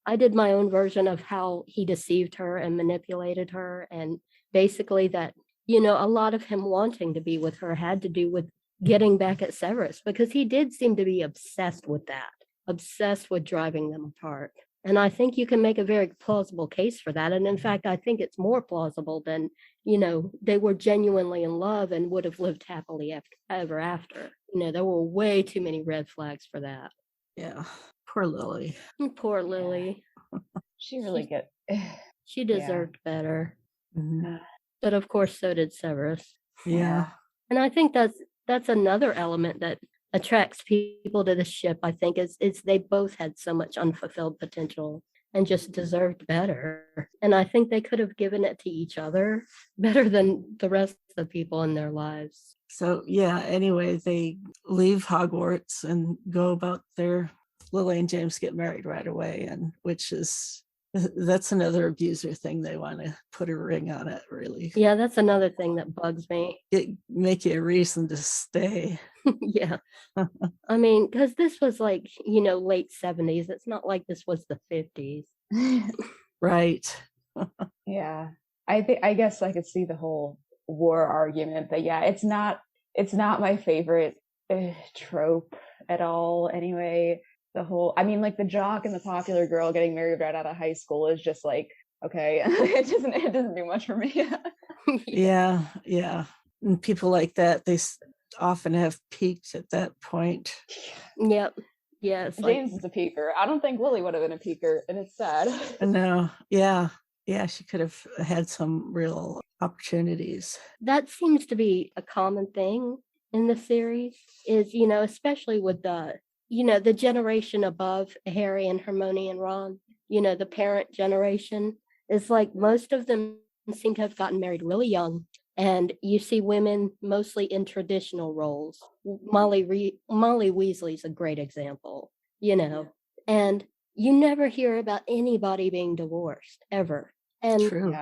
I did my own version of how he deceived her and manipulated her, and basically that a lot of him wanting to be with her had to do with getting back at Severus, because he did seem to be obsessed with that, obsessed with driving them apart. And I think you can make a very plausible case for that. And in fact, I think it's more plausible than, they were genuinely in love and would have lived happily ever after. There were way too many red flags for that. Yeah. Poor Lily. Poor Lily. She really she deserved better. Mm-hmm. But of course, so did Severus. Yeah. And I think that's another element that attracts people to the ship, I think, is they both had so much unfulfilled potential and just deserved better. And I think they could have given it to each other better than the rest of the people in their lives. So anyway, they leave Hogwarts and go about Lily and James get married right away, and that's another abuser thing. They want to put a ring on it, really. Yeah, that's another thing that bugs me. It make you a reason to stay. Yeah. I mean, because this was like, late 70s. It's not like this was the 50s. Right. Yeah. I guess I could see the whole war argument, but yeah, it's not my favorite trope at all anyway. The whole, like the jock and the popular girl getting married right out of high school is just like, okay, it doesn't do much for me. Yeah. And people like that, they often have peaked at that point. Yep. Yes. James is a peaker. I don't think Lily would have been a peaker, and it's sad. No. Yeah. She could have had some real opportunities. That seems to be a common thing in the series, is, especially with the generation above Harry and Hermione and Ron, the parent generation, is like most of them seem to have gotten married really young. and you see women mostly in traditional roles. Molly Weasley's a great example, and you never hear about anybody being divorced ever. And True.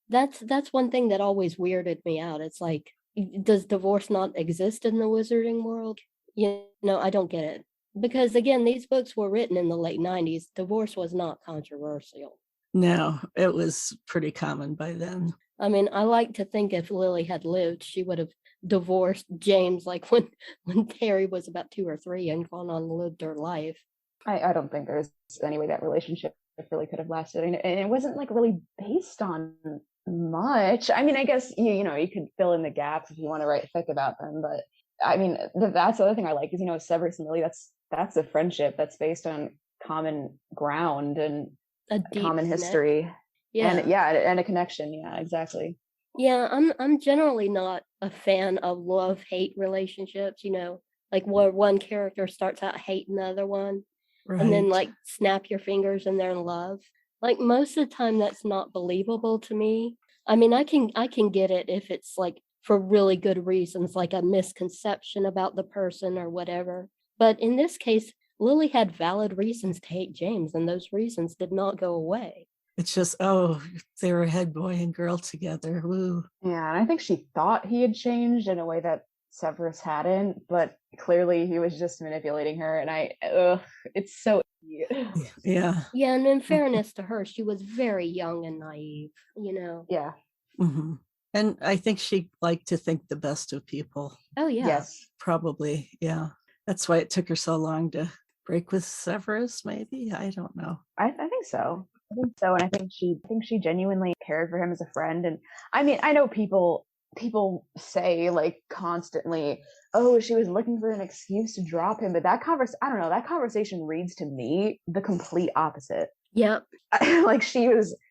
that's one thing that always weirded me out. It's like, does divorce not exist in the wizarding world? I don't get it. Because again, these books were written in the late 90s. Divorce was not controversial. No, it was pretty common by then. I mean, I like to think if Lily had lived, she would have divorced James like when Harry was about 2 or 3 and gone on and lived her life. I don't think there's any way that relationship really could have lasted. And it wasn't like really based on much. I mean, I guess, you could fill in the gaps if you want to write fic about them. But I mean, that's the other thing I like is, Severus and Lily, that's a friendship that's based on common ground and A common history. Yeah. And a connection. Yeah, exactly. Yeah, I'm generally not a fan of love-hate relationships, like where one character starts out hating the other one. Right. And then like snap your fingers and they're in love. Like most of the time that's not believable to me. I mean, I can get it if it's like for really good reasons, like a misconception about the person or whatever. But in this case, Lily had valid reasons to hate James, and those reasons did not go away. It's just, they were head boy and girl together. Woo. Yeah, and I think she thought he had changed in a way that Severus hadn't, but clearly he was just manipulating her, and it's so Yeah. Yeah, and in fairness to her, she was very young and naive, Yeah. Mm-hmm. And I think she liked to think the best of people. Oh yeah. Yes. Probably, yeah. That's why it took her so long to break with Severus, maybe? I don't know. I think so. And I think she genuinely cared for him as a friend. And I mean, I know people say like constantly, oh, she was looking for an excuse to drop him, but that conversation reads to me the complete opposite. Yep. Like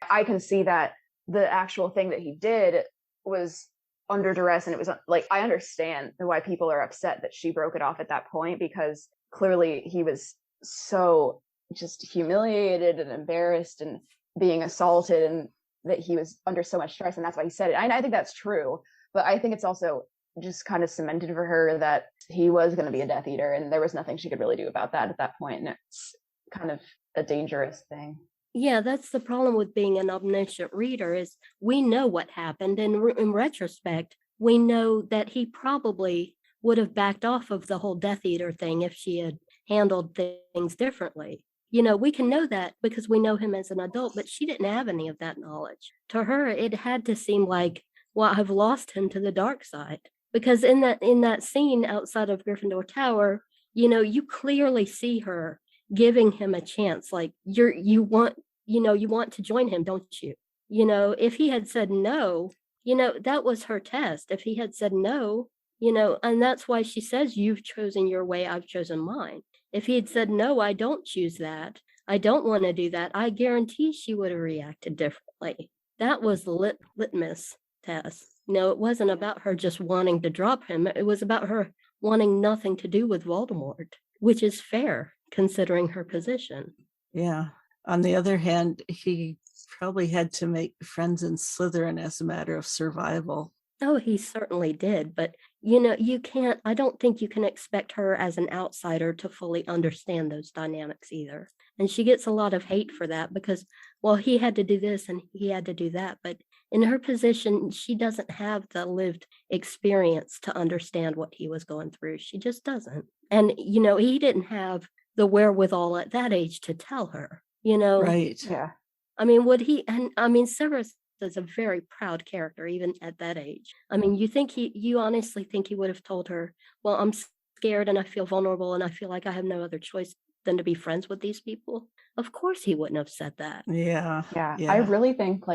I can see that the actual thing that he did was under duress, and it was like, I understand why people are upset that she broke it off at that point, because clearly he was so just humiliated and embarrassed and being assaulted, and that he was under so much stress, and that's why he said it. I think that's true, but I think it's also just kind of cemented for her that he was going to be a Death Eater, and there was nothing she could really do about that at that point, and it's kind of a dangerous thing. Yeah, that's the problem with being an omniscient reader, is we know what happened, and in retrospect, we know that he probably would have backed off of the whole Death Eater thing if she had handled things differently. We can know that because we know him as an adult, but she didn't have any of that knowledge. To her, it had to seem like, well, I've lost him to the dark side. Because in that scene outside of Gryffindor Tower, you clearly see her giving him a chance. Like, you want to join him, don't you? If he had said no, that was her test. If he had said no, and that's why she says, you've chosen your way, I've chosen mine. If he had said, no, I don't choose that, I don't want to do that, I guarantee she would have reacted differently. That was the litmus test. It wasn't about her just wanting to drop him. It was about her wanting nothing to do with Voldemort, which is fair considering her position. Yeah. On the other hand, he probably had to make friends in Slytherin as a matter of survival. Oh, he certainly did. But, I don't think you can expect her as an outsider to fully understand those dynamics either. And she gets a lot of hate for that because, well, he had to do this and he had to do that. But in her position, she doesn't have the lived experience to understand what he was going through. She just doesn't. And, he didn't have the wherewithal at that age to tell her, Right. Yeah. I mean, would he? And I mean, Severus is a very proud character, even at that age. I mean, you honestly think he would have told her, well, I'm scared and I feel vulnerable and I feel like I have no other choice than to be friends with these people? Of course he wouldn't have said that. Yeah. I really think,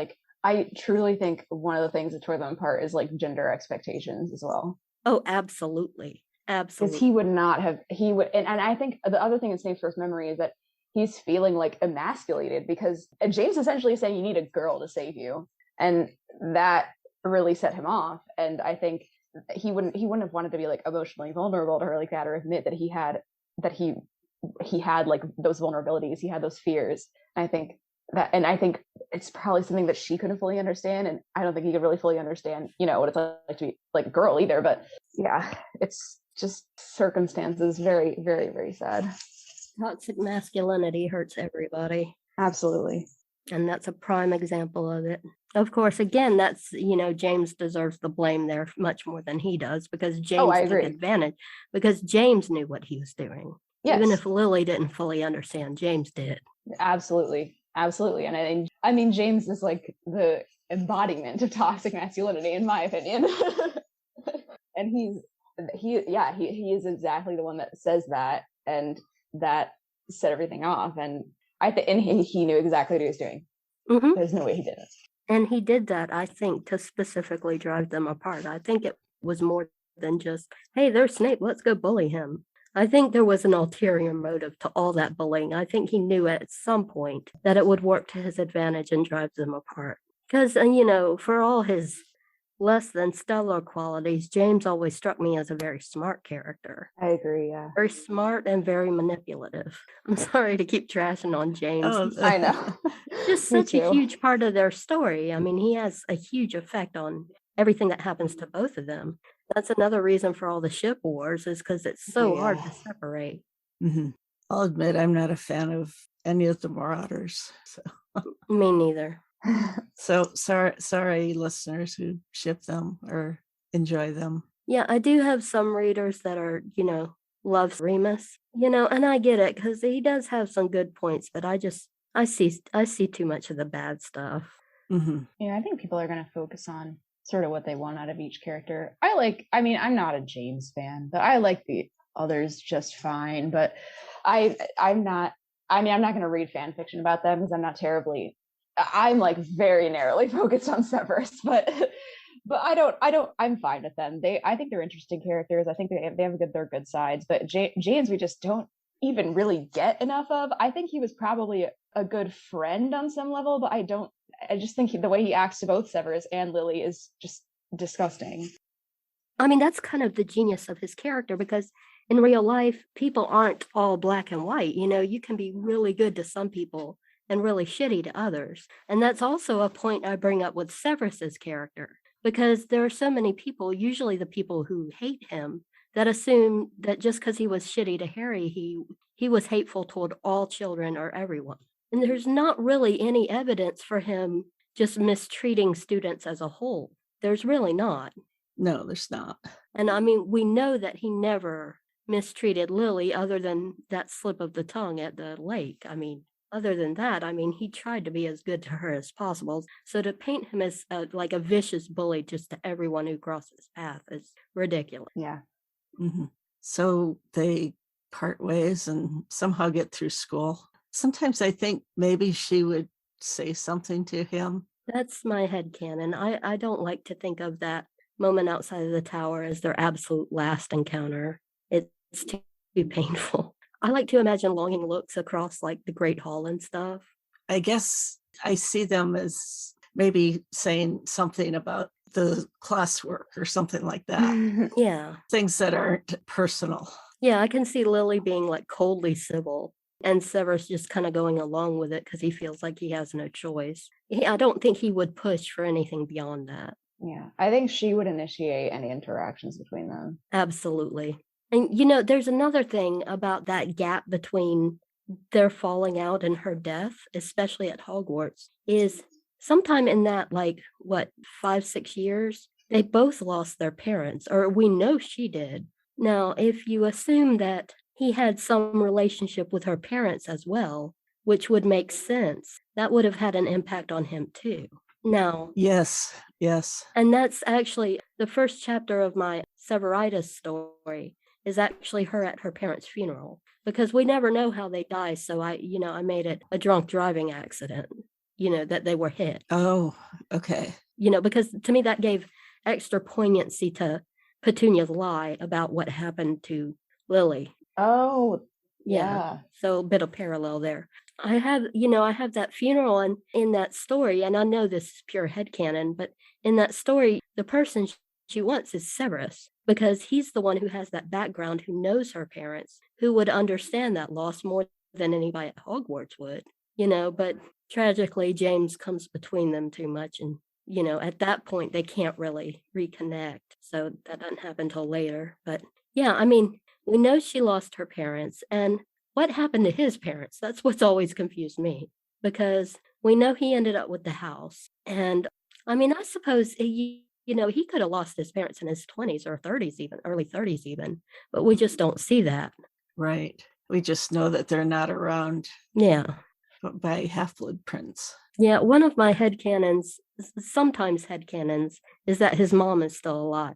I truly think one of the things that tore them apart is like gender expectations as well. Oh, absolutely. Absolutely. Because and I think the other thing in Snape's first memory is that he's feeling like emasculated because James essentially is saying you need a girl to save you. And that really set him off. And I think he wouldn't have wanted to be like emotionally vulnerable to her like that, or admit that he had like those vulnerabilities, he had those fears. And I think it's probably something that she couldn't fully understand, and I don't think he could really fully understand, what it's like to be like a girl either. But yeah, it's just circumstances. Very, very, very sad. Toxic masculinity hurts everybody. Absolutely. And that's a prime example of it. Of course, again, that's, James deserves the blame there much more than he does, because James I took agree. advantage, because James knew what he was doing. Yes. Even if Lily didn't fully understand, James did. Absolutely. Absolutely. And I mean, James is like the embodiment of toxic masculinity, in my opinion. And he is exactly the one that says that, and that set everything off. And he knew exactly what he was doing. Mm-hmm. There's no way he didn't. And he did that, I think, to specifically drive them apart. I think it was more than just, hey, there's Snape, let's go bully him. I think there was an ulterior motive to all that bullying. I think he knew at some point that it would work to his advantage and drive them apart. Because, for all his less than stellar qualities, James always struck me as a very smart character. I agree, yeah. Very smart and very manipulative. I'm sorry to keep trashing on James. Oh, I know. Just such a huge part of their story. I mean, he has a huge effect on everything that happens to both of them. That's another reason for all the ship wars, is because it's so hard to separate. Mm-hmm. I'll admit I'm not a fan of any of the Marauders. So. Me neither. So sorry, listeners who ship them or enjoy them. Yeah, I do have some readers that are, love Remus, and I get it, because he does have some good points, but I see too much of the bad stuff. Mm-hmm. Yeah, I think people are going to focus on sort of what they want out of each character. I'm not a James fan, but I like the others just fine. But I'm not going to read fan fiction about them, because I'm like very narrowly focused on Severus, but I'm fine with them. I think they're interesting characters. I think they have their good sides, but James, we just don't even really get enough of. I think he was probably a good friend on some level, but I just think the way he acts to both Severus and Lily is just disgusting. I mean, that's kind of the genius of his character, because in real life, people aren't all black and white. You can be really good to some people and really shitty to others. And that's also a point I bring up with Severus's character, because there are so many people, usually the people who hate him, that assume that just because he was shitty to Harry, he was hateful toward all children or everyone. And there's not really any evidence for him just mistreating students as a whole. There's really not. No, there's not. And I mean, we know that he never mistreated Lily, other than that slip of the tongue at the lake. I mean, other than that, he tried to be as good to her as possible. So to paint him as like a vicious bully just to everyone who crosses his path is ridiculous. Yeah. Mm-hmm. So they part ways and somehow get through school. Sometimes I think maybe she would say something to him. That's my headcanon. I don't like to think of that moment outside of the tower as their absolute last encounter. It's too painful. I like to imagine longing looks across like the Great Hall and stuff. I guess I see them as maybe saying something about the classwork or something like that. Yeah. Things that aren't personal. Yeah, I can see Lily being like coldly civil, and Severus just kind of going along with it because he feels like he has no choice. I don't think he would push for anything beyond that. Yeah, I think she would initiate any interactions between them. Absolutely. And, there's another thing about that gap between their falling out and her death, especially at Hogwarts, is sometime in that, 5-6 years, they both lost their parents, or we know she did. Now, if you assume that he had some relationship with her parents as well, which would make sense, that would have had an impact on him too. Now, yes. And that's actually the first chapter of my Severitis story is actually her at her parents' funeral, because we never know how they die. So I made it a drunk driving accident, that they were hit. Oh, okay. Because to me that gave extra poignancy to Petunia's lie about what happened to Lily. Oh, yeah. So a bit of parallel there. I have that funeral, and in that story, and I know this is pure headcanon, but in that story, the person she wants is Severus, because he's the one who has that background, who knows her parents, who would understand that loss more than anybody at Hogwarts would, but tragically, James comes between them too much. And, at that point, they can't really reconnect. So that doesn't happen till later. But yeah, I mean, we know she lost her parents. And what happened to his parents? That's what's always confused me, because we know he ended up with the house. And I mean, I suppose he could have lost his parents in his 20s or 30s, even early 30s, even, but we just don't see that. Right. We just know that they're not around. Yeah. By half-blood prince. Yeah. One of my sometimes headcanons, is that his mom is still alive.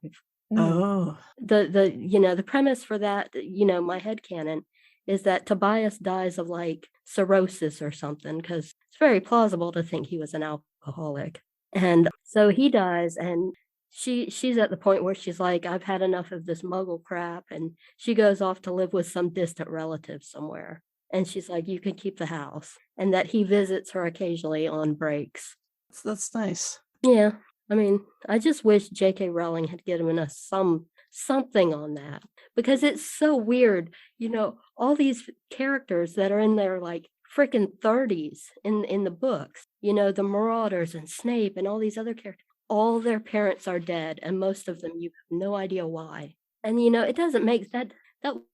Oh. The premise for that, my headcanon is that Tobias dies of like cirrhosis or something, because it's very plausible to think he was an alcoholic. And so he dies, and she's at the point where she's like, I've had enough of this muggle crap, and she goes off to live with some distant relative somewhere. And she's like, you can keep the house, and that he visits her occasionally on breaks. That's nice. Yeah. I mean, I just wish J.K. Rowling had given us something on that, because it's so weird. All these characters that are in their like freaking 30s in the books, the Marauders and Snape and all these other characters, all their parents are dead, and most of them you have no idea why. And it doesn't make that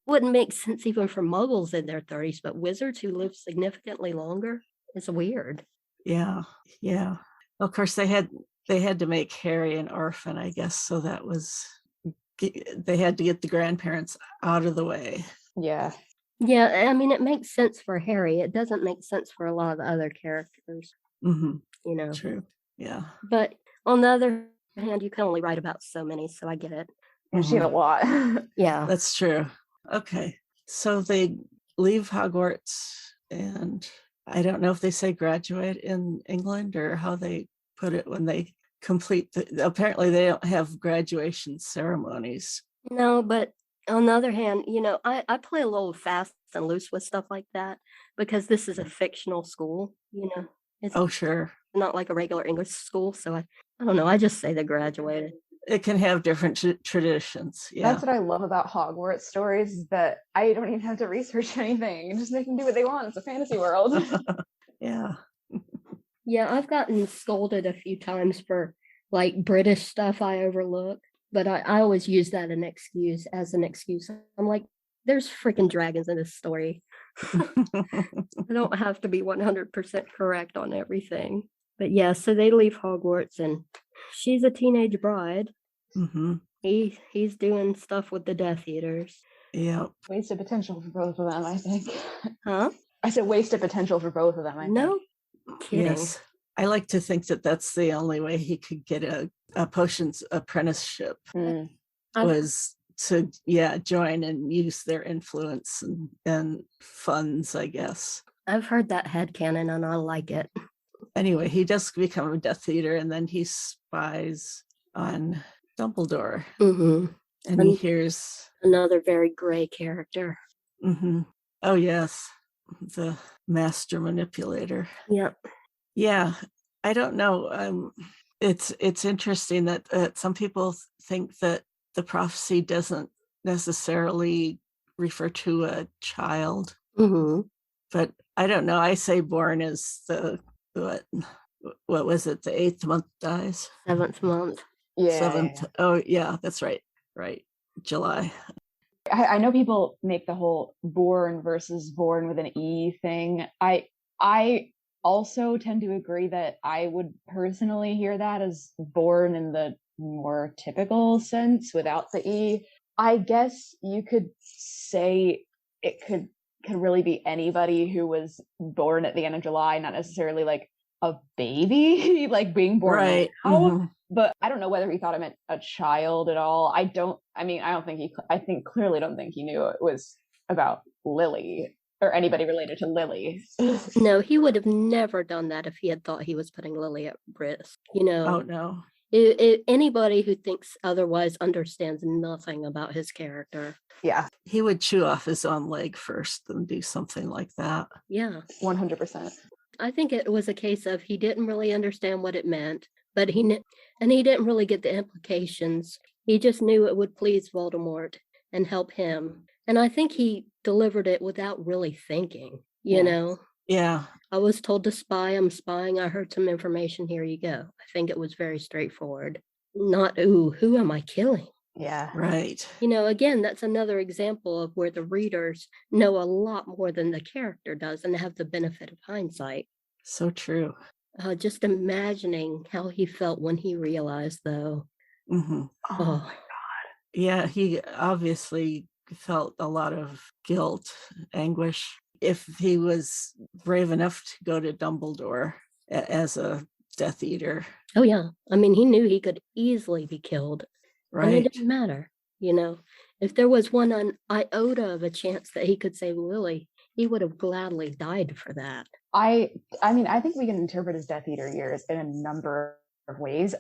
wouldn't make sense even for muggles in their 30s, but wizards who live significantly longer, it's weird. Yeah. Well, of course they had to make Harry an orphan, I guess, so that was, they had to get the grandparents out of the way. Yeah. Yeah, I mean, it makes sense for Harry. It doesn't make sense for a lot of the other characters. Mm-hmm. True. Yeah. But on the other hand, you can only write about so many, so I get it. And she had a lot. Yeah. That's true. Okay. So they leave Hogwarts, and I don't know if they say graduate in England or how they put it when they complete apparently they don't have graduation ceremonies. No, but on the other hand, I play a little fast and loose with stuff like that, because this is a fictional school, It's Sure. not like a regular English school. So I don't know. I just say they graduated. It can have different traditions. Yeah. That's what I love about Hogwarts stories, is that I don't even have to research anything. Just make them do what they want. It's a fantasy world. Yeah. Yeah, I've gotten scolded a few times for like British stuff I overlook, but I always use that as an excuse. I'm like, there's freaking dragons in this story. I don't have to be 100% correct on everything. But yeah, so they leave Hogwarts, and she's a teenage bride. Mm-hmm. He's doing stuff with the Death Eaters. Yeah. Wasted potential for both of them, I think. Huh? I said wasted potential for both of them, I think. No kidding. Yes. I like to think that that's the only way he could get a potions apprenticeship was to join and use their influence and funds, I guess. I've heard that headcanon, and I like it. Anyway, he does become a Death Eater, and then he spies on Dumbledore. Mm-hmm. And he hears another very gray character. Mm-hmm. Oh yes, the master manipulator. Yep. Yeah, I don't know. It's interesting that some people think that the prophecy doesn't necessarily refer to a child. Mm-hmm. But I don't know. I say born is the what was it? The 8th month dies. 7th month. Yeah. 7th. Oh yeah, that's right. Right. July. I know people make the whole born versus born with an E thing. I also tend to agree that I would personally hear that as born in the more typical sense without the E. I guess you could say it could really be anybody who was born at the end of July, not necessarily like a baby, like being born right now. Mm-hmm. But I don't know whether he thought it meant a child at all. I clearly don't think he knew it was about Lily or anybody related to Lily. No, he would have never done that if he had thought he was putting Lily at risk. Oh no. Anybody who thinks otherwise understands nothing about his character. Yeah. He would chew off his own leg first and do something like that. Yeah. 100%. I think it was a case of he didn't really understand what it meant, but he didn't really get the implications. He just knew it would please Voldemort and help him. And I think he delivered it without really thinking, you know? Yeah. I was told to spy. I'm spying. I heard some information. Here you go. I think it was very straightforward. Not, ooh, who am I killing? Yeah. Right. Again, that's another example of where the readers know a lot more than the character does and have the benefit of hindsight. So true. Just imagining how he felt when he realized, though. Mm-hmm. Oh my God. Yeah, he obviously felt a lot of guilt, anguish. If he was brave enough to go to Dumbledore as a Death Eater. Oh, yeah. I mean, he knew he could easily be killed. Right. And it didn't matter. If there was one iota of a chance that he could save Lily, he would have gladly died for that. I mean, I think we can interpret his Death Eater years in a number of ways.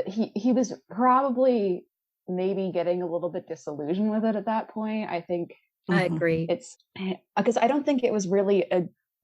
He was probably maybe getting a little bit disillusioned with it at that point. I think I agree. It's because I don't think it was really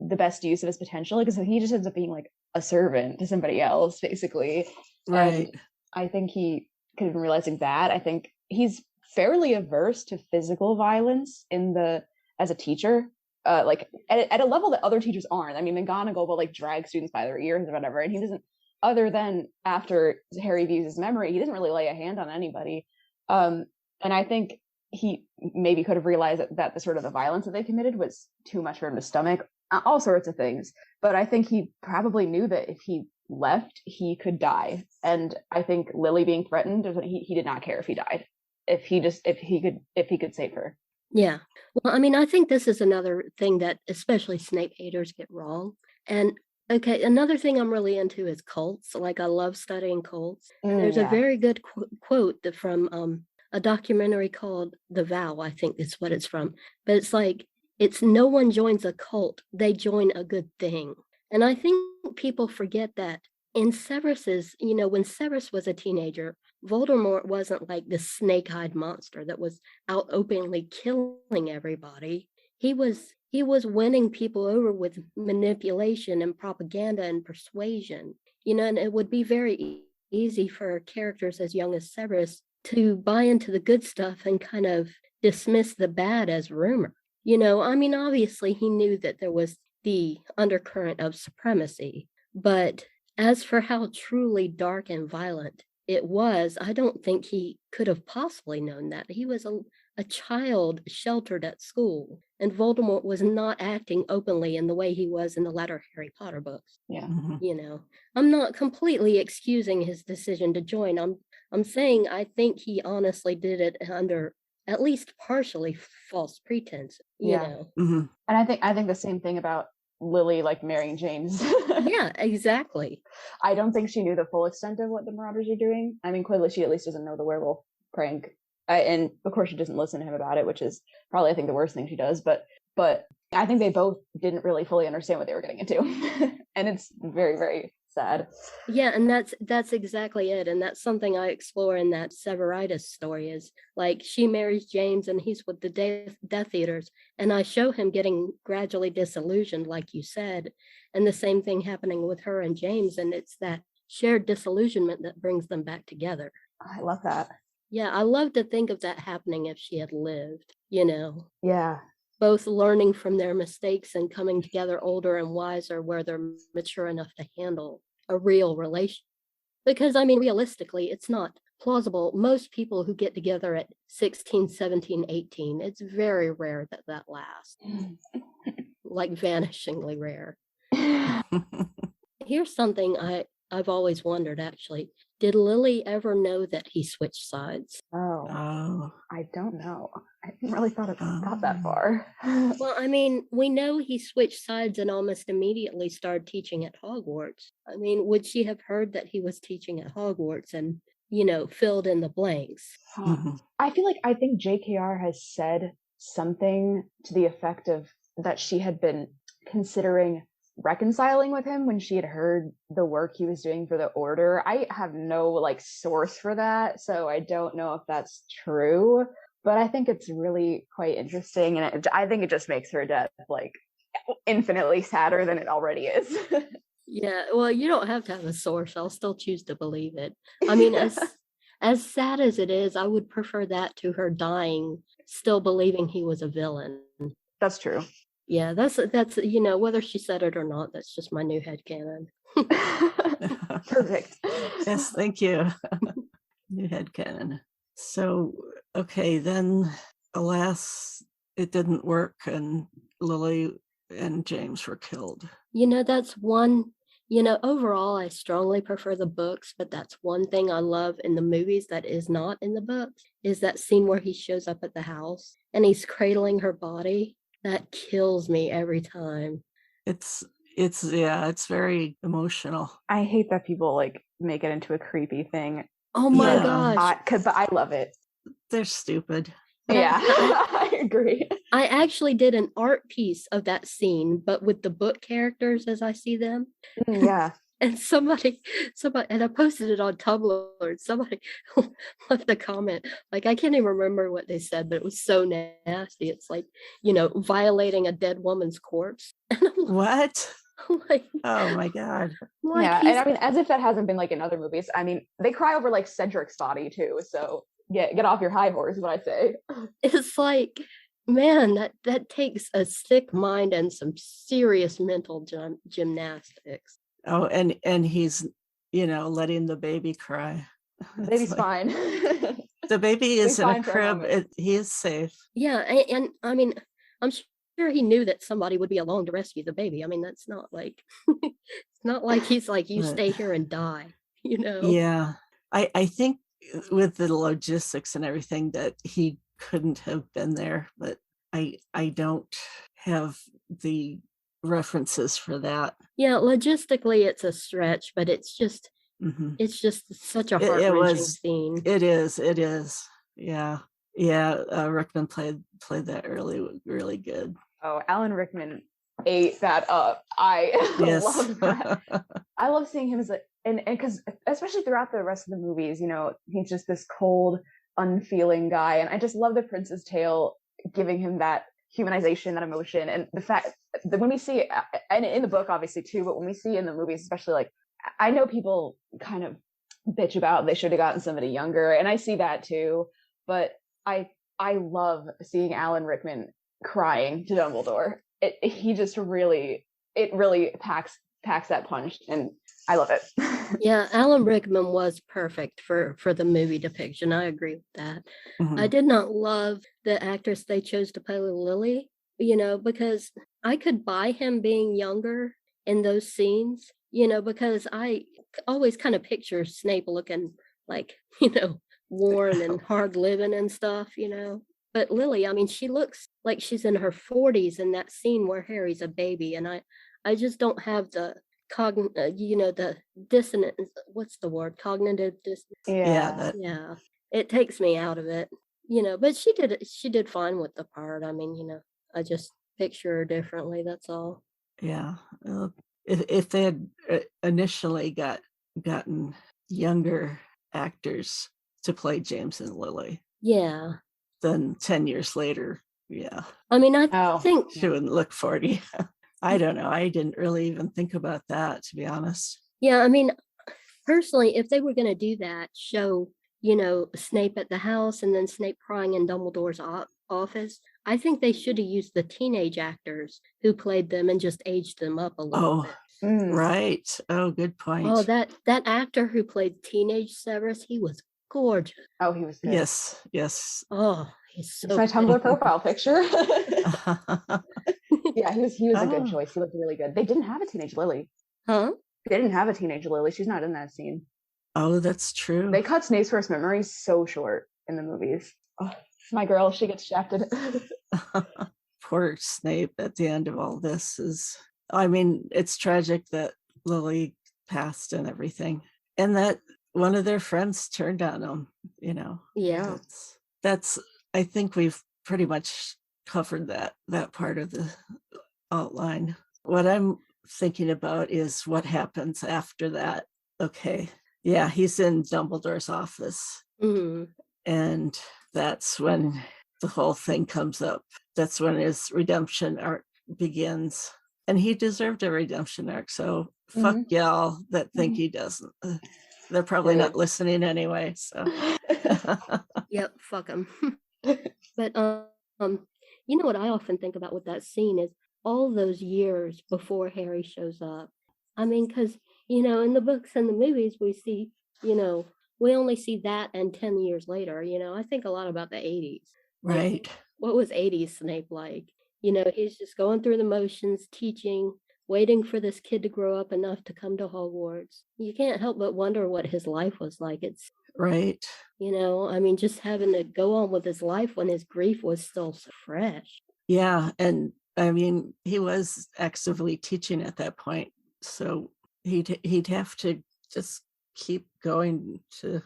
the best use of his potential, because he just ends up being like a servant to somebody else, basically. Right. And I think he could have been realizing that. I think he's fairly averse to physical violence as a teacher. Like at a level that other teachers aren't. I mean, McGonagall will like drag students by their ears or whatever, and he doesn't. Other than after Harry views his memory, he doesn't really lay a hand on anybody. And I think he maybe could have realized that the sort of the violence that they committed was too much for him to stomach. All sorts of things. But I think he probably knew that if he left, he could die. And I think Lily being threatened, he did not care if he died. If he could save her. Yeah. Well, I mean, I think this is another thing that especially Snape haters get wrong. And okay, another thing I'm really into is cults. Like, I love studying cults. There's a very good quote from a documentary called The Vow, I think is what it's from. But it's like, it's no one joins a cult, they join a good thing. And I think people forget that in Severus's, when Severus was a teenager, Voldemort wasn't like this snake-eyed monster that was out openly killing everybody. He was winning people over with manipulation and propaganda and persuasion. And it would be very easy for characters as young as Severus to buy into the good stuff and kind of dismiss the bad as rumor. I mean, obviously he knew that there was the undercurrent of supremacy, but as for how truly dark and violent it was, I don't think he could have possibly known that. He was a child sheltered at school, and Voldemort was not acting openly in the way he was in the latter Harry Potter books. Yeah. I'm not completely excusing his decision to join. I'm saying I think he honestly did it under at least partially false pretense. And I think the same thing about Lily like marrying James. Yeah, exactly. I don't think she knew the full extent of what the Marauders are doing. I mean, clearly she at least doesn't know the werewolf prank, and of course she doesn't listen to him about it, which is probably, I think, the worst thing she does. But I think they both didn't really fully understand what they were getting into, and it's very, very sad. Yeah, and that's exactly it, and that's something I explore in that Severitis story. Is like, she marries James and he's with the Death Eaters, and I show him getting gradually disillusioned, like you said, and the same thing happening with her and James, and it's that shared disillusionment that brings them back together. I love that. Yeah, I love to think of that happening if she had lived, Yeah. Both learning from their mistakes and coming together older and wiser, where they're mature enough to handle a real relation. Because, I mean, realistically, it's not plausible. Most people who get together at 16, 17, 18, it's very rare that lasts. Like, vanishingly rare. Here's something I've always wondered, actually. Did Lily ever know that he switched sides? Oh. I don't know. I haven't really thought that far. Well, I mean, we know he switched sides and almost immediately started teaching at Hogwarts. I mean, would she have heard that he was teaching at Hogwarts and, filled in the blanks? I think JKR has said something to the effect of that she had been considering reconciling with him when she had heard the work he was doing for the Order. I have no source for that, so I don't know if that's true, but I think it's really quite interesting, and I think it just makes her death infinitely sadder than it already is. Yeah, well, you don't have to have a source. I'll still choose to believe it. I mean, as sad as it is, I would prefer that to her dying still believing he was a villain. That's true. Yeah, that's whether she said it or not, that's just my new headcanon. Perfect. Yes, thank you. New headcanon. So, okay, then alas, it didn't work, and Lily and James were killed. That's one, overall, I strongly prefer the books, but that's one thing I love in the movies that is not in the books, is that scene where he shows up at the house and he's cradling her body. That kills me every time. It's very emotional. I hate that people like make it into a creepy thing. Oh my Yeah. gosh. But I love it. They're stupid. Yeah, I agree. I actually did an art piece of that scene, but with the book characters as I see them. Yeah. And somebody, and I posted it on Tumblr, and somebody left a comment. Like, I can't even remember what they said, but it was so nasty. It's like, violating a dead woman's corpse. And I'm What? like, Oh my God. like, yeah, and I mean, as if that hasn't been like in other movies. I mean, they cry over like Cedric's body too. So get off your high horse, is what I say. It's like, man, that takes a sick mind and some serious mental gymnastics. Oh, and he's, letting the baby cry. The baby's fine. The baby is in a fine for a crib. He is safe. Yeah, and I mean, I'm sure he knew that somebody would be along to rescue the baby. I mean, that's not like, it's not like he's like, you stay here and die, Yeah. I think with the logistics and everything that he couldn't have been there, but I don't have the references for that. Yeah, logistically it's a stretch, but it's just such a heart-wrenching scene. It is. Yeah. Rickman played that really good. Oh, Alan Rickman ate that up. I love that. I love seeing him as and because especially throughout the rest of the movies, he's just this cold, unfeeling guy, and I just love The Prince's Tale giving him that humanization, that emotion, and the fact that when we see, and in the book obviously too, but when we see in the movies, especially, like, I know people kind of bitch about they should have gotten somebody younger, and I see that too, but I love seeing Alan Rickman crying to Dumbledore. It really packs that punch, and I love it. Yeah, Alan Rickman was perfect for the movie depiction. I agree with that. Mm-hmm. I did not love the actress they chose to play Lily, because I could buy him being younger in those scenes, because I always kind of picture Snape looking like, worn and hard living and stuff, But Lily, I mean, she looks like she's in her 40s in that scene where Harry's a baby, and I just don't have the the dissonance. What's the word? Cognitive dissonance. Yeah. It takes me out of it, But she did fine with the part. I mean, I just picture her differently. That's all. Yeah. If they had initially gotten younger actors to play James and Lily, yeah, then 10 years later, yeah. I mean, I think she wouldn't look 40. I don't know. I didn't really even think about that, to be honest. Yeah, I mean, personally, if they were going to do that, show, Snape at the house and then Snape crying in Dumbledore's office, I think they should have used the teenage actors who played them and just aged them up a little bit. Right. Oh, good point. Oh, that actor who played teenage Severus, he was gorgeous. Oh, he was good. Yes. Oh, he's so it's my Tumblr profile picture. Yeah, he was a good choice. He looked really good. They didn't have a teenage Lily. Huh? They didn't have a teenage Lily. She's not in that scene. Oh, that's true. They cut Snape's first memories so short in the movies. Oh, my girl, she gets shafted. Poor Snape at the end of all this it's tragic that Lily passed and everything. And that one of their friends turned on him, Yeah. That's I think we've pretty much covered that part of the outline. What I'm thinking about is what happens after that. Okay. Yeah, he's in Dumbledore's office. Mm-hmm. And that's when the whole thing comes up. That's when his redemption arc begins. And he deserved a redemption arc. So fuck y'all that think he doesn't. They're probably not listening anyway. So Yep, fuck them. But you know what I often think about with that scene is all those years before Harry shows up. I mean, because, you know, in the books and the movies, we see, you know, we only see that and 10 years later. You know, I think a lot about the 80s. Like, Right. what was 80s Snape like? You know, he's just going through the motions, teaching, waiting for this kid to grow up enough to come to Hogwarts. You can't help but wonder what his life was like. It's, Right. you know, I mean, just having to go on with his life when his grief was still so fresh. Yeah. And I mean, he was actively teaching at that point. So he'd have to just keep going to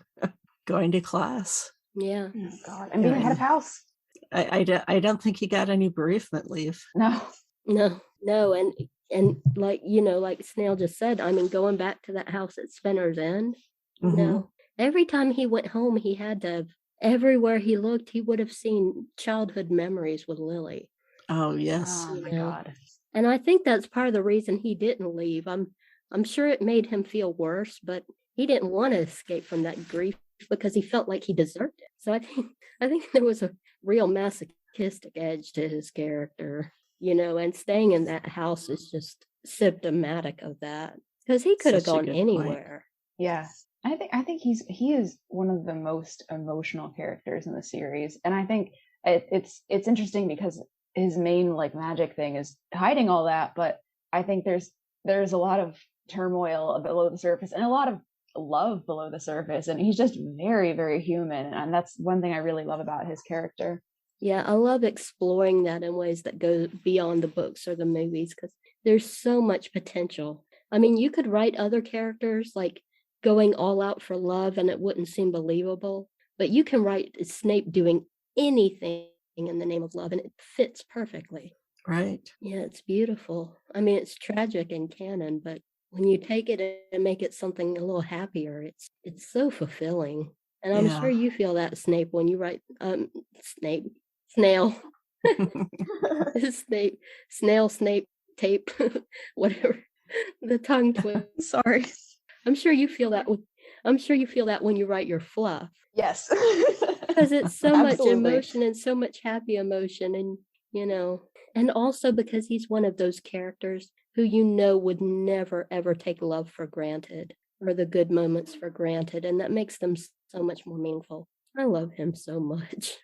class. Yeah. Oh, God. And being head of house. I don't think he got any bereavement leave. No. And like, you know, like Snail just said, I mean, going back to that house at Spinner's End, you know, every time he went home, he had to, everywhere he looked, he would have seen childhood memories with Lily. Oh, yes. Oh, my God. And I think that's part of the reason he didn't leave. I'm sure it made him feel worse, but he didn't want to escape from that grief because he felt like he deserved it. So I think there was a real masochistic edge to his character, you know, and staying in that house is just symptomatic of that because he could have gone anywhere. Yeah. I think he is one of the most emotional characters in the series. And I think it's interesting because his main like magic thing is hiding all that, but I think there's a lot of turmoil below the surface and a lot of love below the surface, and he's just very, very human, and that's one thing I really love about his character. Yeah, I love exploring that in ways that go beyond the books or the movies because there's so much potential. I mean, you could write other characters like going all out for love and it wouldn't seem believable, but you can write Snape doing anything in the name of love and it fits perfectly. Right. Yeah, it's beautiful. I mean, it's tragic in canon, but when you take it and make it something a little happier, it's so fulfilling. And I'm sure you feel that, Snape, when you write Snail. Snape tape, whatever. The tongue twist. Sorry. I'm sure you feel that when you write your fluff. Yes. Because it's so much emotion and so much happy emotion, and you know, and also because he's one of those characters who you know would never ever take love for granted or the good moments for granted, and that makes them so much more meaningful. I love him so much.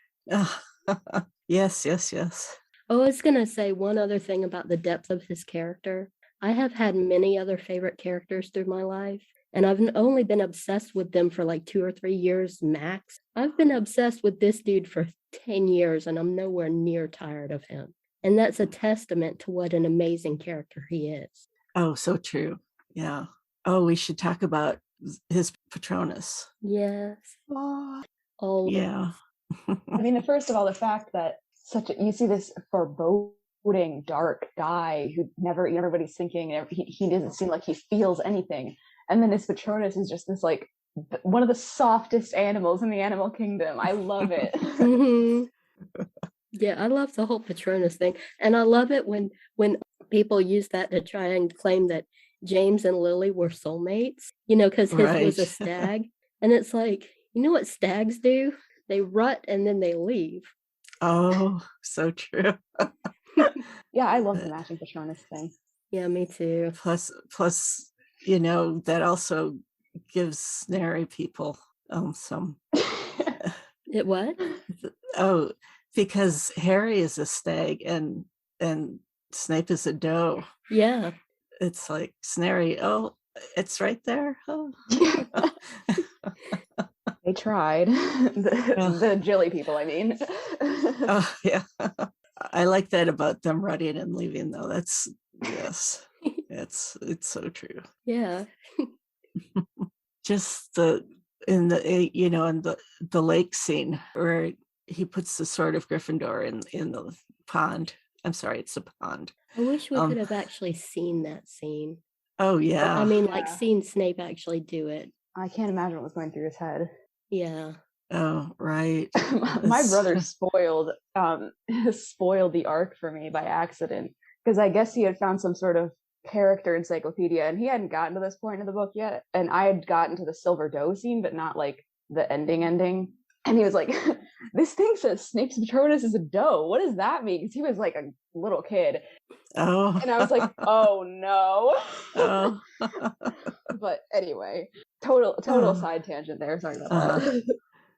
Yes. Oh, I was gonna say one other thing about the depth of his character. I have had many other favorite characters through my life, and I've only been obsessed with them for like 2 or 3 years max. I've been obsessed with this dude for 10 years, and I'm nowhere near tired of him. And that's a testament to what an amazing character he is. Oh, so true. Yeah. Oh, we should talk about his Patronus. Yes. Oh, yeah. I mean, first of all, the fact that you see this foreboding, dark guy who everybody's thinking he doesn't seem like he feels anything. And then his Patronus is just this like one of the softest animals in the animal kingdom. I love it. Yeah, I love the whole Patronus thing. And I love it when people use that to try and claim that James and Lily were soulmates, you know, because his was a stag. And it's like, you know what stags do? They rut and then they leave. Oh, so true. Yeah, I love the matching Patronus thing. Yeah, me too. Plus, you know, that also gives snary people some. It what? Oh, because Harry is a stag and Snape is a doe. Yeah. It's like snary. Oh, it's right there. Oh. They tried. The Jilly people, I mean. Oh, yeah. I like that about them running and leaving, though. That's, yes. it's so true. Yeah. Just in the lake scene where he puts the sword of Gryffindor in the pond. I'm sorry, it's a pond. I wish we could have actually seen that scene. Oh, yeah. I mean, like seen Snape actually do it. I can't imagine what was going through his head. Yeah. Oh, right. My brother spoiled the arc for me by accident because I guess he had found some sort of character encyclopedia and he hadn't gotten to this point in the book yet, and I had gotten to the Silver Doe scene but not like the ending, and he was like this thing says Snape's Patronus is a doe. What does that mean? Because he was like a little kid. Oh. And I was like, oh no. Oh. But anyway, total side tangent there. Sorry about that.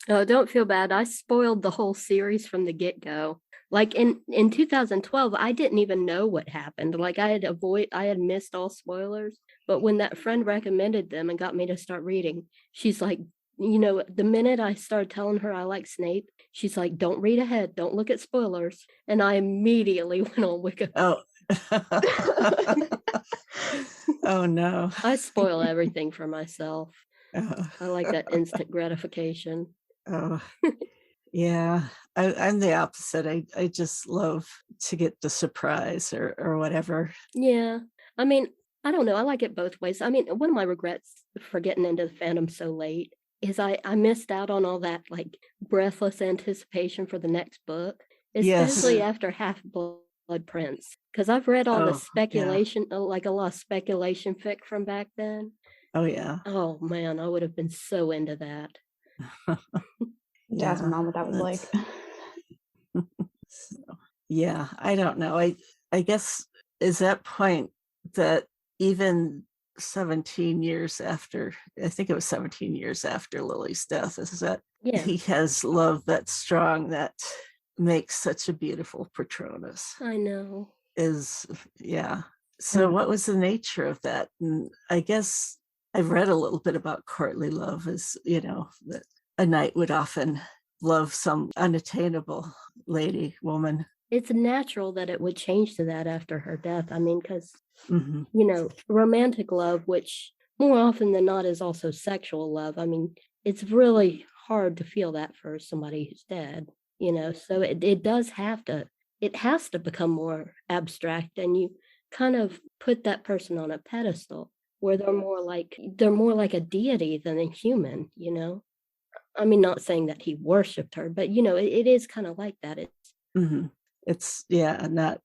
Oh, don't feel bad. I spoiled the whole series from the get-go. Like in 2012, I didn't even know what happened. Like I had missed all spoilers. But when that friend recommended them and got me to start reading, she's like, the minute I started telling her I like Snape, she's like, don't read ahead, don't look at spoilers. And I immediately went on Wikipedia. Oh. Oh no. I spoil everything for myself. Oh. I like that instant gratification. Oh. Yeah, I'm the opposite. I just love to get the surprise or whatever. Yeah. I mean, I don't know. I like it both ways. I mean, one of my regrets for getting into the fandom so late is I missed out on all that like breathless anticipation for the next book, especially after Half-Blood Prince. Because I've read all the speculation, like a lot of speculation fic from back then. Oh yeah. Oh man, I would have been so into that. Jasmine, mom, what that was like. So, yeah, I don't know. I guess is that point that even 17 years after, I think it was 17 years after Lily's death, is that he has love that strong that makes such a beautiful Patronus. I know. So what was the nature of that? And I guess I've read a little bit about courtly love, as that a knight would often love some unattainable woman. It's natural that it would change to that after her death. I mean, because, romantic love, which more often than not is also sexual love. I mean, it's really hard to feel that for somebody who's dead, so it has to become more abstract, and you kind of put that person on a pedestal where they're more like a deity than a human, I mean, not saying that he worshipped her, but it is kind of like that. It's not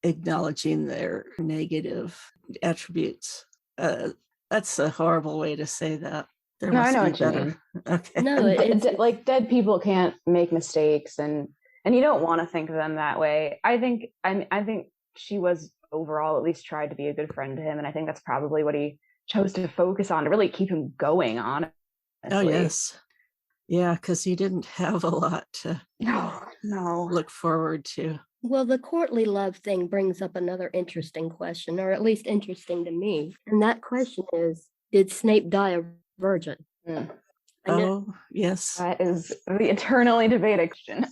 acknowledging their negative attributes. That's a horrible way to say that. No, I know what you mean. Okay. No, it's like dead people can't make mistakes, and you don't want to think of them that way. I think she was overall at least tried to be a good friend to him, and I think that's probably what he chose to focus on to really keep him going on. Oh yes. Yeah, because he didn't have a lot to look forward to. Well, the courtly love thing brings up another interesting question, or at least interesting to me. And that question is, did Snape die a virgin? Oh, yes. That is the eternally debated question.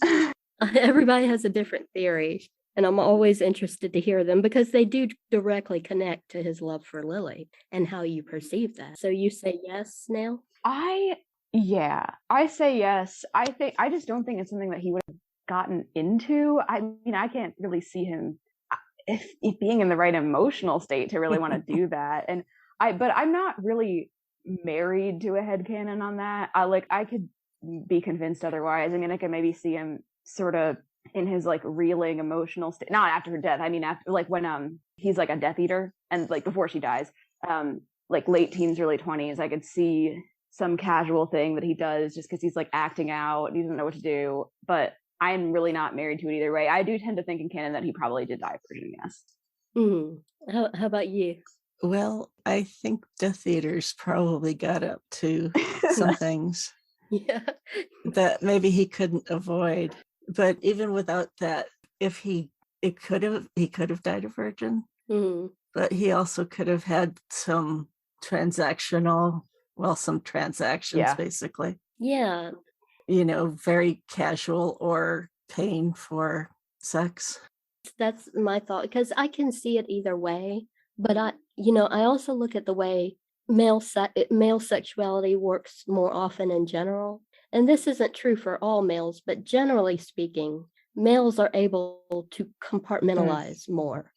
Everybody has a different theory, and I'm always interested to hear them because they do directly connect to his love for Lily and how you perceive that. So you say yes, Snail? I say yes. I just don't think it's something that he would have gotten into. I mean, I can't really see him if being in the right emotional state to really want to do that. But I'm not really married to a headcanon on that. I could be convinced otherwise. I mean, I could maybe see him sort of in his like reeling emotional state, not after her death. I mean, after like when he's like a Death Eater and like before she dies, like late teens, early 20s, I could see some casual thing that he does just because he's like acting out and he doesn't know what to do. But I'm really not married to it either way. I do tend to think in canon that he probably did die a virgin, yes. How about you? Well, I think Death Eaters probably got up to some things that maybe he couldn't avoid. But even without that, he could have died a virgin. But he also could have had some transactions, basically. Yeah. Very casual or paying for sex. That's my thought, because I can see it either way. But I also look at the way male sexuality works more often in general. And this isn't true for all males, but generally speaking, males are able to compartmentalize more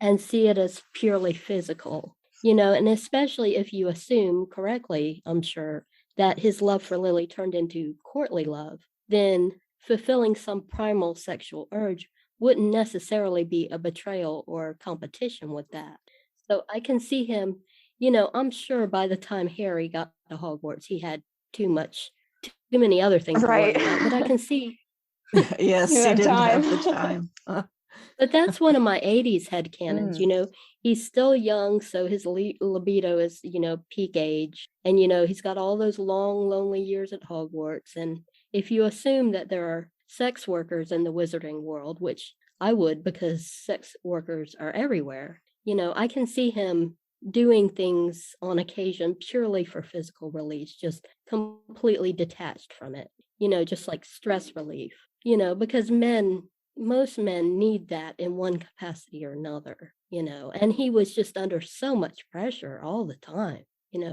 and see it as purely physical, and especially if you assume correctly, I'm sure, that his love for Lily turned into courtly love, then fulfilling some primal sexual urge wouldn't necessarily be a betrayal or competition with that. So I can see him, I'm sure by the time Harry got to Hogwarts, he had too much too many other things Right. to worry about, but I can see. Yes, You he have didn't have time. the time. But that's one of my 80s headcanons, Mm. he's still young, so his libido is, peak age. And, he's got all those long, lonely years at Hogwarts. And if you assume that there are sex workers in the wizarding world, which I would because sex workers are everywhere, I can see him doing things on occasion purely for physical release, just completely detached from it, just like stress relief, because most men need that in one capacity or another, and he was just under so much pressure all the time,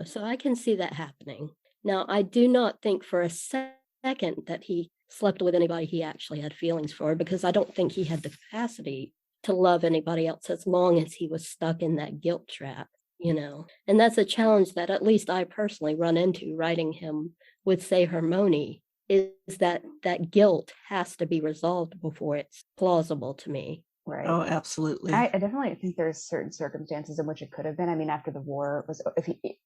so I can see that happening. Now, I do not think for a second that he slept with anybody he actually had feelings for, because I don't think he had the capacity to love anybody else as long as he was stuck in that guilt trap, and that's a challenge that at least I personally run into writing him with, say, Hermione, is that guilt has to be resolved before it's plausible to me. Right. Oh, absolutely. I definitely think there's certain circumstances in which it could have been. I mean, after the war was,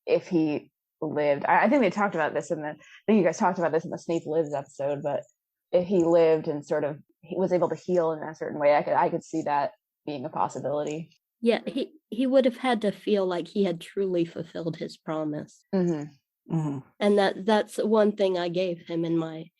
if he lived, I think they talked about this I think you guys talked about this in the Snape Lives episode, but if he lived and sort of he was able to heal in a certain way, I could see that being a possibility. Yeah, he would have had to feel like he had truly fulfilled his promise. Mm-hmm. Mm-hmm. And that's one thing I gave him in my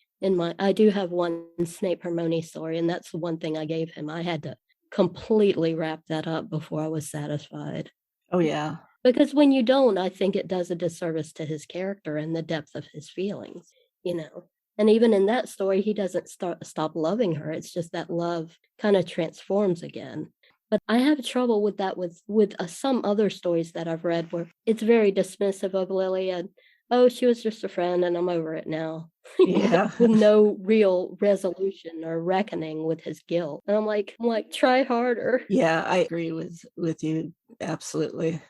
I do have one Snape Hermione story, and that's the one thing I gave him. I had to completely wrap that up before I was satisfied. Oh, yeah. Because when you don't, I think it does a disservice to his character and the depth of his feelings, And even in that story, he doesn't stop loving her. It's just that love kind of transforms again. But I have trouble with that with some other stories that I've read where it's very dismissive of Lily and, oh, she was just a friend and I'm over it now. Yeah. With no real resolution or reckoning with his guilt. And I'm like, try harder. Yeah, I agree with you. Absolutely.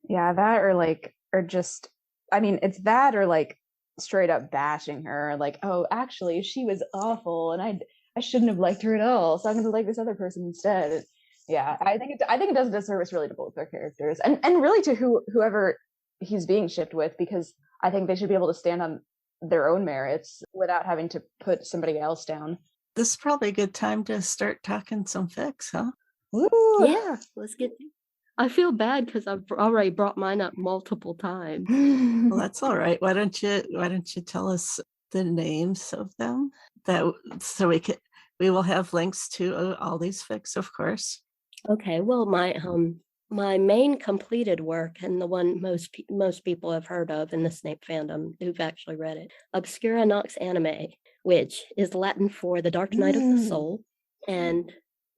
Yeah, that or just, I mean, it's that or like straight up bashing her, like, oh, actually, she was awful, and I shouldn't have liked her at all, so I'm going to like this other person instead. Yeah, I think it does a disservice really to both their characters, and really to whoever he's being shipped with, because I think they should be able to stand on their own merits without having to put somebody else down. This is probably a good time to start talking some fics, huh? Woo! Yeah, let's get. I feel bad because I've already brought mine up multiple times. Well, that's all right. Why don't you tell us the names of them? So we will have links to all these fics, of course. Okay, well, my main completed work, and the one most people have heard of in the Snape fandom who've actually read it, Obscura Nox Anime, which is Latin for the Dark Night of the Soul, and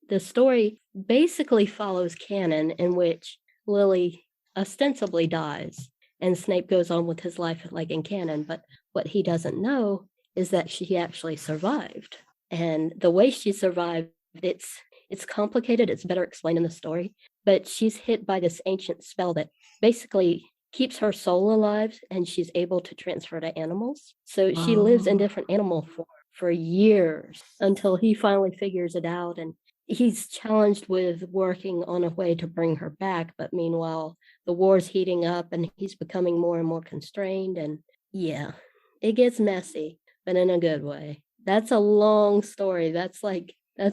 the story basically follows canon in which Lily ostensibly dies and Snape goes on with his life like in canon, but what he doesn't know is that she actually survived. And the way she survived, it's complicated, it's better explained in the story, but she's hit by this ancient spell that basically keeps her soul alive and she's able to transfer to animals. So she lives in different animal form for years until he finally figures it out, and he's challenged with working on a way to bring her back, but meanwhile the war's heating up and he's becoming more and more constrained, and yeah, it gets messy, but in a good way. That's a long story. That's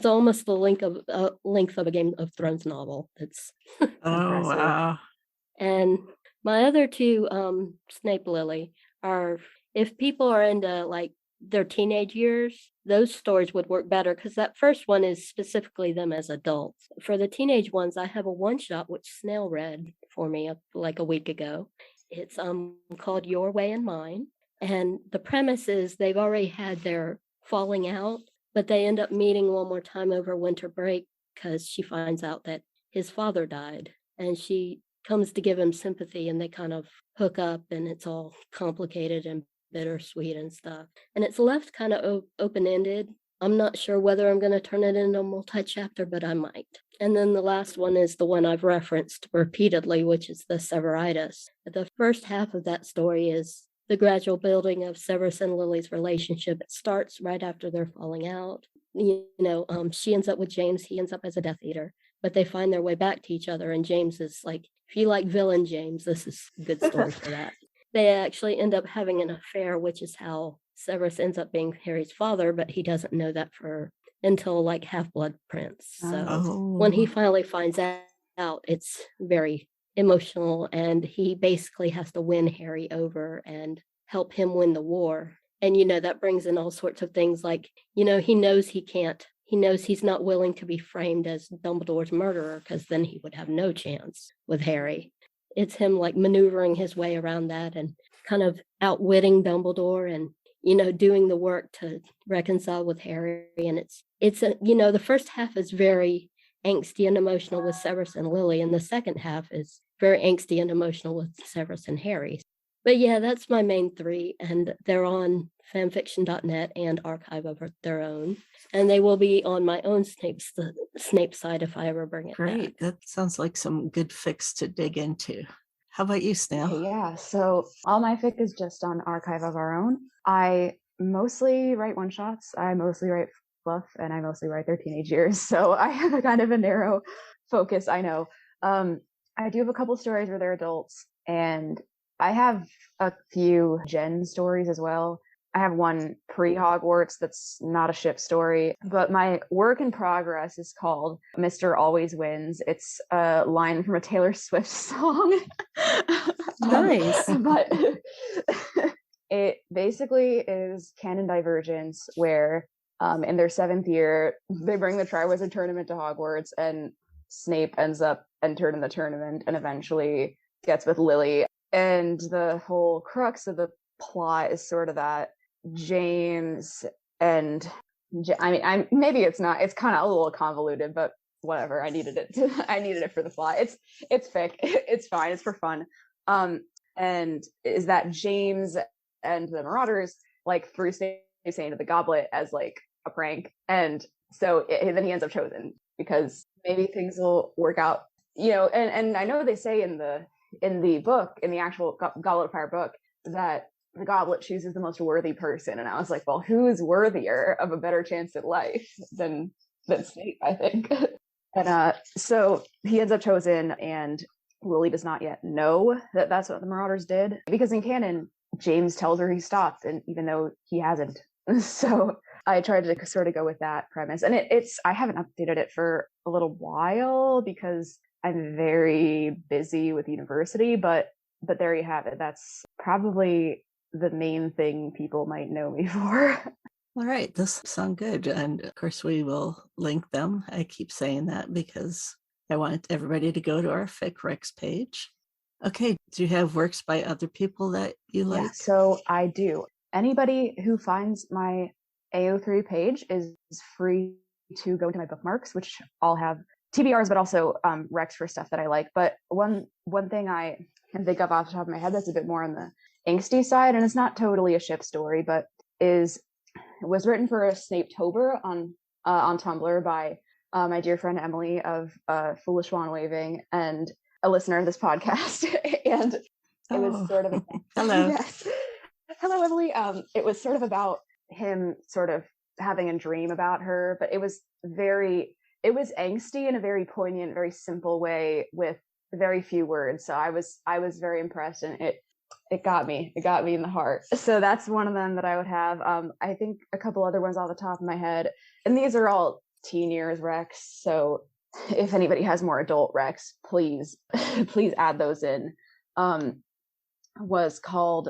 almost the length of a Game of Thrones novel. That's Oh, wow. And my other two, Snape Lily, are, if people are into like their teenage years, those stories would work better because that first one is specifically them as adults. For the teenage ones, I have a one-shot which Snail read for me like a week ago. It's called Your Way and Mine. And the premise is they've already had their falling out, but they end up meeting one more time over winter break because she finds out that his father died, and she comes to give him sympathy, and they kind of hook up, and it's all complicated and bittersweet and stuff. And it's left kind of open-ended. I'm not sure whether I'm going to turn it into a multi-chapter, but I might. And then the last one is the one I've referenced repeatedly, which is the Severitis. The first half of that story is the gradual building of Severus and Lily's relationship. It starts right after they're falling out. She ends up with James. He ends up as a Death Eater, but they find their way back to each other. And James is like, if you like villain James, this is a good story for that. They actually end up having an affair, which is how Severus ends up being Harry's father, but he doesn't know that until like Half-Blood Prince. So when he finally finds out, it's very emotional, and he basically has to win Harry over and help him win the war. And, that brings in all sorts of things like, he knows he's not willing to be framed as Dumbledore's murderer, because then he would have no chance with Harry. It's him like maneuvering his way around that and kind of outwitting Dumbledore and, doing the work to reconcile with Harry. And it's the first half is very angsty and emotional with Severus and Lily, and the second half is very angsty and emotional with Severus and Harry. But yeah, that's my main three, and they're on fanfiction.net and Archive of their own, and they will be on my own Snape side if I ever bring it Great. back. That sounds like some good fics to dig into. How about you, Snail? Okay, yeah, so all my fic is just on Archive of Our Own. I mostly write one-shots, I mostly write fluff, and I mostly write their teenage years, so I have a kind of a narrow focus, I know. I do have a couple stories where they're adults, and I have a few gen stories as well. I have one pre-Hogwarts that's not a ship story, but my work in progress is called Mr. Always Wins. It's a line from a Taylor Swift song. Nice. But it basically is canon divergence where in their 7th year, they bring the Triwizard Tournament to Hogwarts, and Snape ends up entered in the tournament and eventually gets with Lily. And the whole crux of the plot is sort of that James and maybe it's not. It's kind of a little convoluted, but whatever. I needed it for the plot. It's fic. It's fine. It's for fun. And is that James and the Marauders like threw Snape into the goblet as like a prank, and so then he ends up chosen because maybe things will work out. And I know they say in the book, in the actual Goblet of Fire book, that the goblet chooses the most worthy person. And I was like, well, who's worthier of a better chance at life than Snape, I think. And so he ends up chosen, and Lily does not yet know that that's what the Marauders did, because in canon, James tells her he stopped, and even though he hasn't. So I tried to sort of go with that premise, and I haven't updated it for a little while because I'm very busy with university, but there you have it. That's probably the main thing people might know me for. All right, this sounds good. And of course, we will link them. I keep saying that because I want everybody to go to our FicRecs page. Okay, do you have works by other people that you like? Yeah, so I do. Anybody who finds my AO3 page is free to go into my bookmarks, which all have TBRs, but also recs for stuff that I like. But one thing I can think of off the top of my head that's a bit more on the angsty side, and it's not totally a ship story, but it was written for a Snapetober on Tumblr by my dear friend Emily of Foolish Wand Waving and a listener of this podcast. And it was sort of hello. Yes. Hello, Emily. It was sort of about him sort of having a dream about her, but it was angsty in a very poignant, very simple way with very few words. So I was very impressed, and it got me in the heart. So that's one of them that I would have. I think a couple other ones off the top of my head, and these are all teen years recs. So if anybody has more adult recs, please add those in. Was called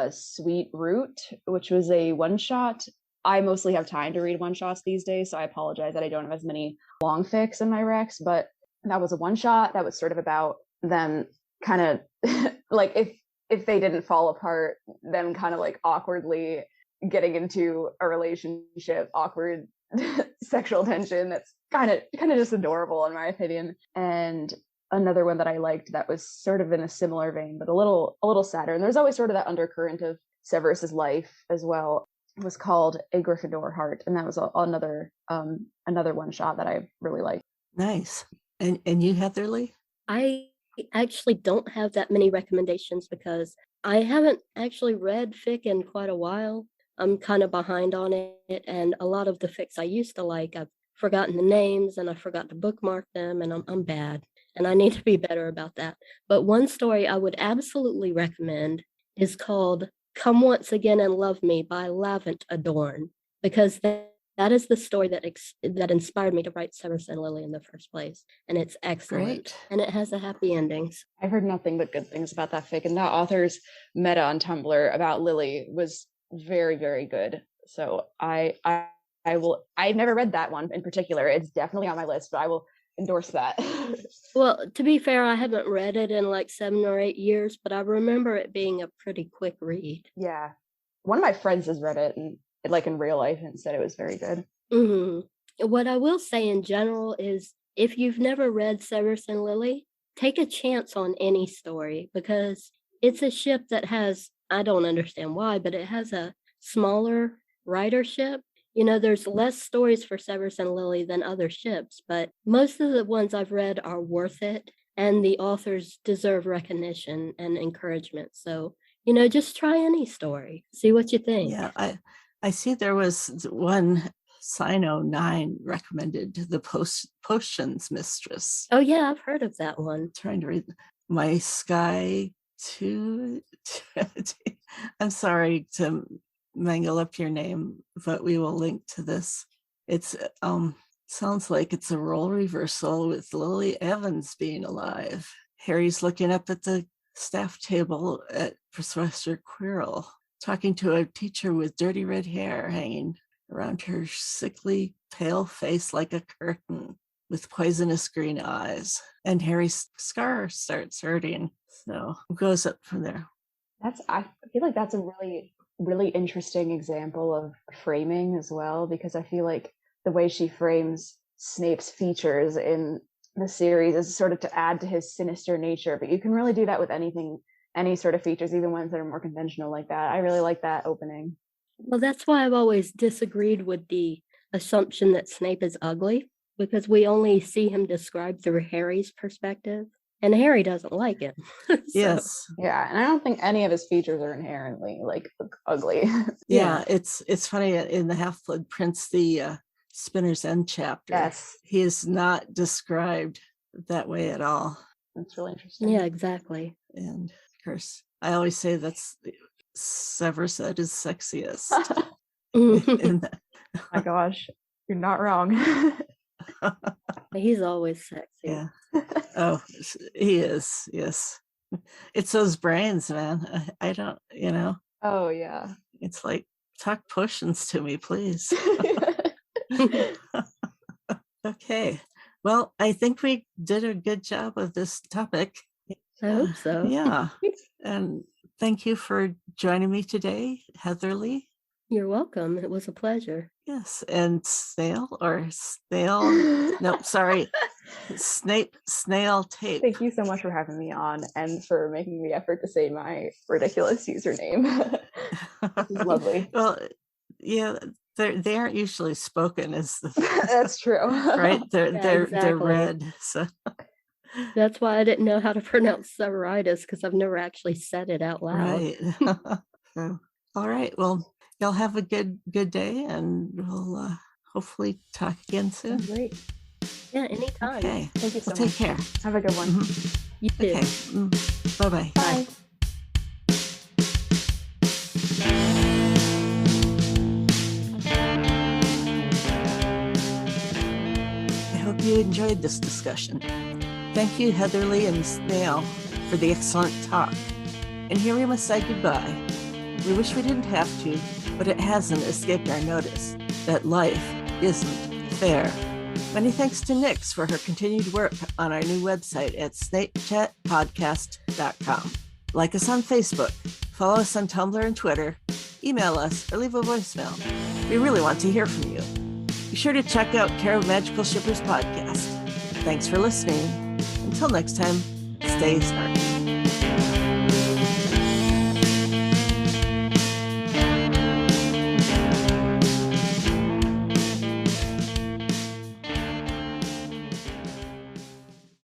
Sweet Root, which was a one-shot. I mostly have time to read one-shots these days, so I apologize that I don't have as many long fics in my recs, but that was a one-shot that was sort of about them kind of like if they didn't fall apart, them kind of like awkwardly getting into a relationship, awkward sexual tension that's kind of just adorable in my opinion. And another one that I liked that was sort of in a similar vein, but a little sadder, and there's always sort of that undercurrent of Severus's life as well, was called A Gryffindor Heart, and that was another one shot that I really liked. Nice. And you, Heatherly? I actually don't have that many recommendations because I haven't actually read fic in quite a while. I'm kind of behind on it, and a lot of the fics I used to like, I've forgotten the names and I forgot to bookmark them, and I'm bad, and I need to be better about that. But one story I would absolutely recommend is called Come Once Again and Love Me by Lavent Adorn, because that is the story that inspired me to write Severus and Lily in the first place. And it's excellent. Great. And it has a happy ending. I've heard nothing but good things about that fic, and that author's meta on Tumblr about Lily was very, very good. So I will. I've never read that one in particular. It's definitely on my list, but I will endorse that. Well, to be fair, I haven't read it in like 7 or 8 years, but I remember it being a pretty quick read. Yeah, one of my friends has read it, and like in real life, and said it was very good. Mm-hmm. What I will say in general is, if you've never read Severus and Lily, take a chance on any story, because it's a ship that has, I don't understand why, but it has a smaller ridership. You know, there's less stories for Severus and Lily than other ships, but most of the ones I've read are worth it, and the authors deserve recognition and encouragement. So, you know, just try any story. See what you think. Yeah, I see there was one Sino9 recommended, The Potions Mistress. Oh, yeah, I've heard of that one. I'm trying to read My Sky 2. I'm sorry to mangle up your name, but we will link to this. It's sounds like it's a role reversal with Lily Evans being alive. Harry's looking up at the staff table at Professor Quirrell, talking to a teacher with dirty red hair hanging around her sickly, pale face like a curtain with poisonous green eyes. And Harry's scar starts hurting. So it goes up from there. I feel like that's a really, really interesting example of framing as well, because I feel like the way she frames Snape's features in the series is sort of to add to his sinister nature, but you can really do that with anything, any sort of features, even ones that are more conventional like that. I really like that opening. Well, that's why I've always disagreed with the assumption that Snape is ugly, because we only see him described through Harry's perspective, and Harry doesn't like it. So, Yes. Yeah, and I don't think any of his features are inherently like ugly. Yeah, it's funny in the Half-Blood Prince, the Spinner's End chapter. Yes, He is not described that way at all. that's really interesting. Yeah, exactly. And of course, I always say that's Severus at his sexiest. Mhm. Oh my gosh, you're not wrong. He's always sexy. Yeah. Oh, he is. Yes. It's those brains, man. I don't, Oh yeah. it's like, talk potions to me, please. Okay. Well, I think we did a good job of this topic. I hope so. Yeah. And thank you for joining me today, Heatherly. You're welcome. It was a pleasure. Yes. And Snail. No, sorry. Snapecentric. Thank you so much for having me on and for making the effort to say my ridiculous username. This is lovely. Well, yeah, they aren't usually spoken as the That's true. right. They're they're exactly. read. So That's why I didn't know how to pronounce Severitis, because I've never actually said it out loud. right. So, all right. Well, y'all have a good day, and we'll hopefully talk again soon. Great. Yeah, anytime. Okay. Thank you so Well, take much. care. Have a good one. Mhm. You too. Okay. Bye-bye. Bye. I hope you enjoyed this discussion. Thank you, Heatherly and Snail, for the excellent talk. And here we must say goodbye. We wish we didn't have to, but it hasn't escaped our notice that life isn't fair. Many thanks to Nyx for her continued work on our new website at snapechatpodcast.com. Like us on Facebook, follow us on Tumblr and Twitter, email us, or leave a voicemail. We really want to hear from you. Be sure to check out Care of Magical Shippers podcast. Thanks for listening. Until next time, stay smart.